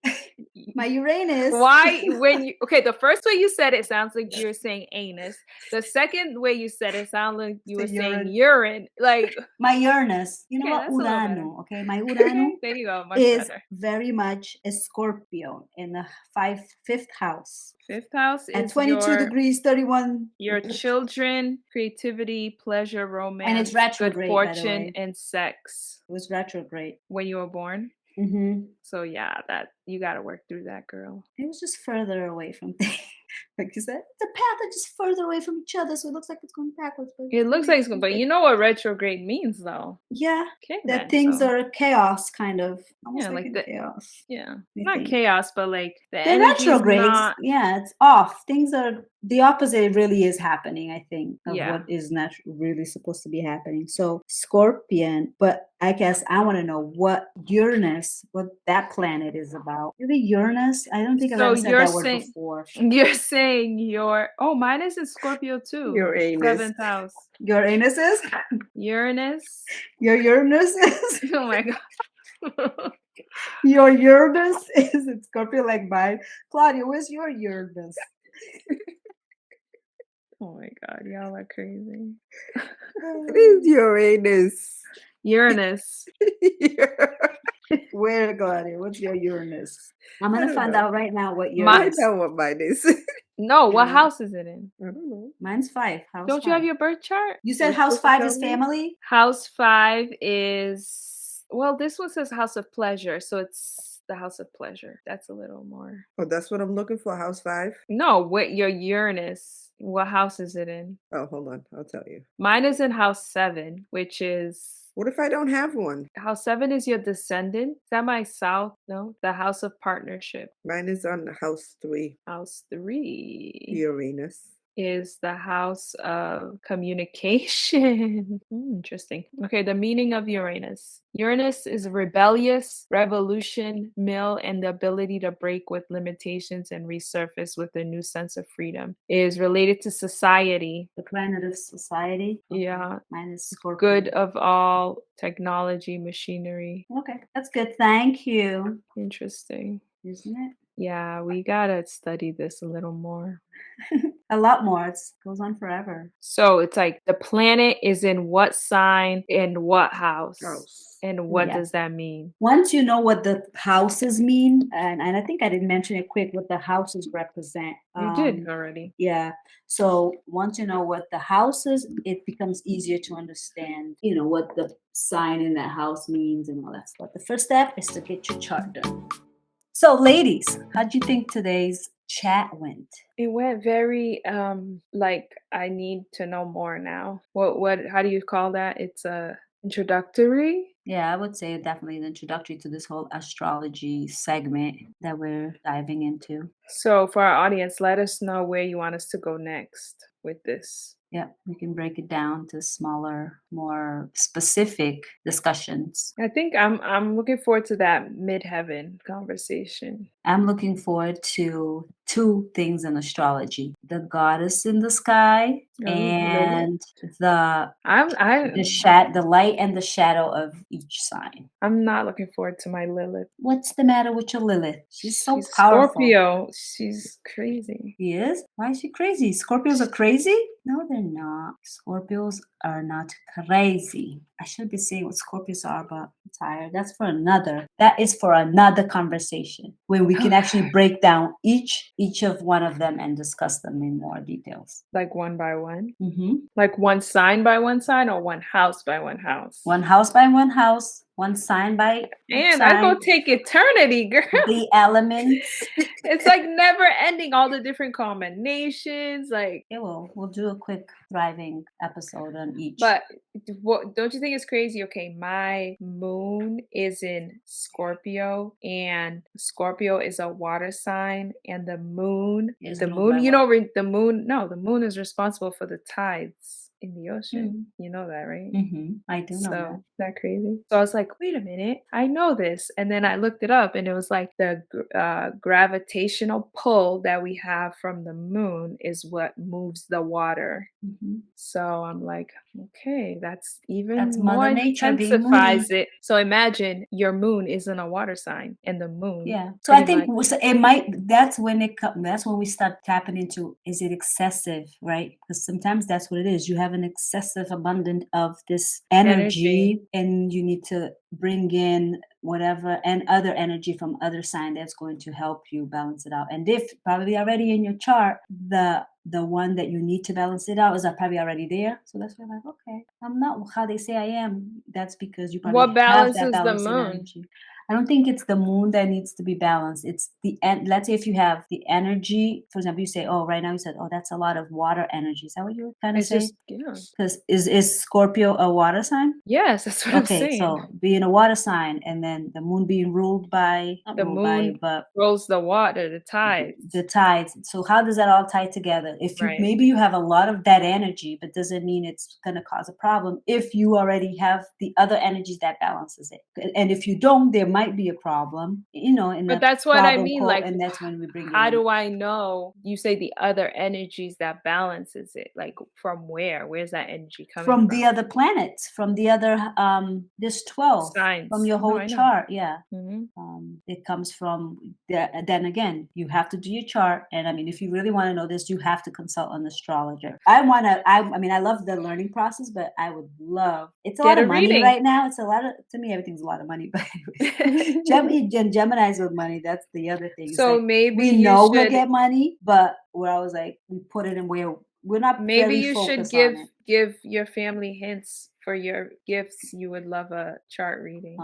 My Uranus. Why the first way you said it sounds like you were saying anus. The second way you said it sounds like you were saying urine. Like my Uranus. You know Okay, what? that's a little better. Urano. Okay, my Urano there you go, much is better. very much a Scorpio in the fifth house. Fifth house At is 22 degrees 31. your children, creativity, pleasure, romance, And it's retrograde, good by the fortune, way. and sex. It was retrograde. When you were born. Mm-hmm. So yeah, that you got to work through that, girl. It was just further away from things. like you said, the path are just further away from each other, so it looks like it's going backwards. But It looks like it's going, but you know what retrograde means, though. yeah, Okay, that then. things So, are chaos, kind of almost yeah, like like in the chaos. yeah, I not think. chaos, but like the The energy's retrogrades, not. yeah, it's off. Things are the opposite. Really is happening. I think of Yeah. what is not really supposed to be happening. So Scorpion, but I guess I want to know what Uranus, what that planet is about. Maybe Uranus. I don't think I've So ever said you're that word saying before. you're saying mine is in Scorpio too. Your anus. 7th house. Uranus is Uranus. your Uranus is Oh my god. your Uranus is in Scorpio like mine. Claudia, where's your Uranus? Oh my god, y'all are crazy. It is Uranus. Uranus. Where, Claudia? What's your Uranus? I'm I gonna don't find know. out right now what I Uranus. know what mine is. No, what Yeah. house is it in? I don't know. Mine's 5. House Don't 5. you have your birth chart? You said You're house supposed 5 to is tell me? family? House 5 is, well, this one says house of pleasure, so it's the house of pleasure. That's a little more. Oh, that's what I'm looking for. House 5. No, what your Uranus, what house is it in? Oh, hold on. I'll tell you. Mine is in house 7, which is What if I don't have one? house 7 is your descendant. Is that my south? No, the house of partnership. Mine is on house 3, House 3 Uranus. is the house of communication. Interesting. Okay, the meaning of Uranus. Uranus is rebellious, revolution, mill, and the ability to break with limitations and resurface with a new sense of freedom. It is related to society. The planet of society? Okay. Yeah. Mine is Scorpio. Good of all technology, machinery. Okay, that's good. Thank you. Interesting. Isn't it? Yeah, we gotta study this a little more. A lot more. It goes on forever. So it's like the planet is in what sign in what house? House. And what Yeah. does that mean? Once you know what the houses mean, and I think I didn't mention it quick, what the houses represent. You did already. Yeah. So once you know what the house is, it becomes easier to understand, you know, what the sign in that house means and all that stuff. The first step is to get your chart done. So ladies, how'd you think today's chat went? It went very like I need to know more now. How do you call that? It's a introductory. Yeah, I would say definitely an introductory to this whole astrology segment that we're diving into. So for our audience, let us know where you want us to go next with this. Yeah, we can break it down to smaller, more specific discussions. I think I'm looking forward to that midheaven conversation. I'm looking forward to 2 things in astrology: the goddess in the sky and the light and the shadow of each sign. I'm not looking forward to my Lilith. What's the matter with your Lilith? She's so powerful. Scorpio. She's crazy. She is? Why is she crazy? Scorpios are crazy? No, they're not. Scorpios are not crazy. I should be saying what Scorpios are, but I'm tired. That is for another conversation where we can actually break down each of one of them and discuss them in more details. Like one by one? Mm-hmm. Like one sign by one sign or one house by one house? One house by one house, one sign by And sign. I go take eternity, girl. The elements. It's like never ending, all the different combinations. Like, Yeah, well, we'll do a quick thriving episode on each. but don't you think it's crazy? Okay, my moon is in Scorpio, and Scorpio is a water sign, and the moon, Is you ruled know, by the moon is responsible for the tides in the ocean. You know that, right? I do know that. So, is that crazy? So I was like, wait a minute, I know this. And then I looked it up, and it was like the gravitational pull that we have from the moon is what moves the water. So I'm like, okay, that's more Mother Nature being intensifies moody. it. So imagine your moon is in a water sign, and the moon. Yeah. So I pretty think much- it might. That's when we start tapping into: is it excessive, right? Because sometimes that's what it is. You have an excessive abundance of this energy, and you need to bring in whatever and other energy from other sign that's going to help you balance it out. And if probably already in your chart, the one that you need to balance it out is probably already there. So that's why I'm like, okay, I'm not how they say I am. That's because you probably What have balances that the balancing moon? energy. I don't think it's the moon that needs to be balanced. It's let's say if you have the energy, for example, you say, oh, right now you said, oh, that's a lot of water energy. Is that what you were trying to It's say? just, yeah. Because is Scorpio a water sign? Yes, that's what I'm Okay, saying. so being a water sign and then the moon being ruled by, not The ruled by, moon but rolls the water, the tides. the tides. So how does that all tie together? If you Right. maybe you have a lot of that energy, but doesn't mean it's going to cause a problem if you already have the other energies that balances it. And if you don't, there might be a problem, you know, in But the that's what I problem mean. quote, Like, and that's when we bring it how in. do I know? You say the other energies that balances it. Like, from where? Where's that energy coming From from? the other planets, from the other there's 12 Signs. from your No, whole I know. chart. Yeah. Mhm. It comes from then again, you have to do your chart. And I mean, if you really want to know this, you have to consult an astrologer. I mean, I love the learning process, but I would love, it's a Get lot a of money reading. right now. It's a lot of, to me, everything's a lot of money. But Gemini's with money, that's the other thing. It's So like, maybe we you know we'll should get money, but where I was like, we put it in where we're not maybe very you should focused on it. give your family hints for your gifts. You would love a chart reading.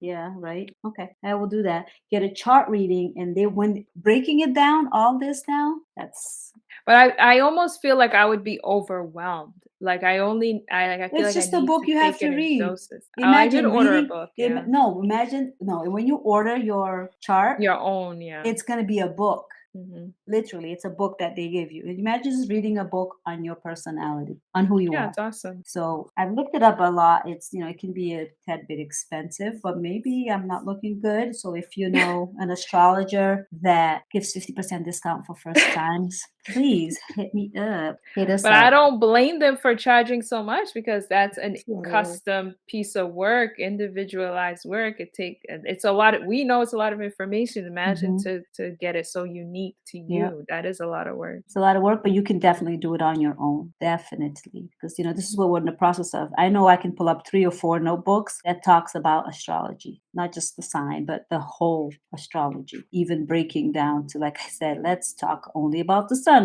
Yeah, right. Okay, I will do that. Get a chart reading, and when breaking it down, all this down, that's. But I almost feel like I would be overwhelmed. Like I feel It's like I just a need book to you have take it to in read. doses. Oh, I did Imagine order a reading. book, yeah. No. When you order your chart, Your own, yeah. it's gonna be a book. Mhm. Literally, it's a book that they give you. Imagine just reading a book on your personality, on who you Yeah, are. it's awesome. So I've looked it up a lot. It's, it can be a tad bit expensive, but maybe I'm not looking good. So if you know an astrologer that gives 50% discount for first times, please hit me up. Hit us But up. I don't blame them for charging so much because that's a Yeah. custom piece of work, individualized work. It's a lot of, we know it's a lot of information. Imagine to get it so unique to Yeah. you. That is a lot of work. It's a lot of work, but you can definitely do it on your own. Definitely. Because, this is what we're in the process of. I know I can pull up 3 or 4 notebooks that talks about astrology, not just the sign, but the whole astrology, even breaking down to, like I said, let's talk only about the sun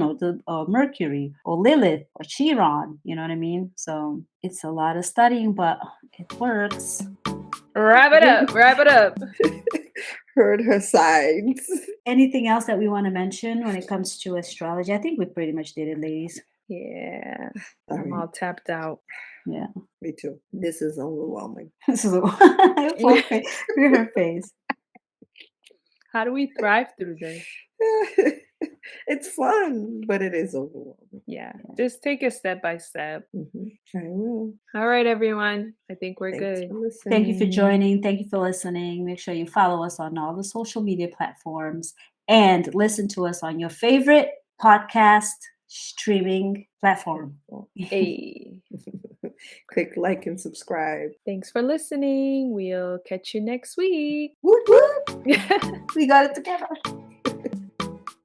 or Mercury or Lilith or Chiron. You know what I mean? So it's a lot of studying, but it works. Wrap it up. Wrap it up. Heard her signs. Anything else that we want to mention when it comes to astrology? I think we pretty much did it, ladies. Yeah. All I'm right. all tapped out. Yeah. Me too. This is overwhelming. This is her face. How do we thrive through this? It's fun, but it is overwhelming. Yeah. Just take it step by step. I will. All right, everyone. I think we're Thanks good. for listening. Thank you for joining. Thank you for listening. Make sure you follow us on all the social media platforms and listen to us on your favorite podcast streaming platform. Hey. Click like and subscribe. Thanks for listening. We'll catch you next week. Woot woot. We got it together.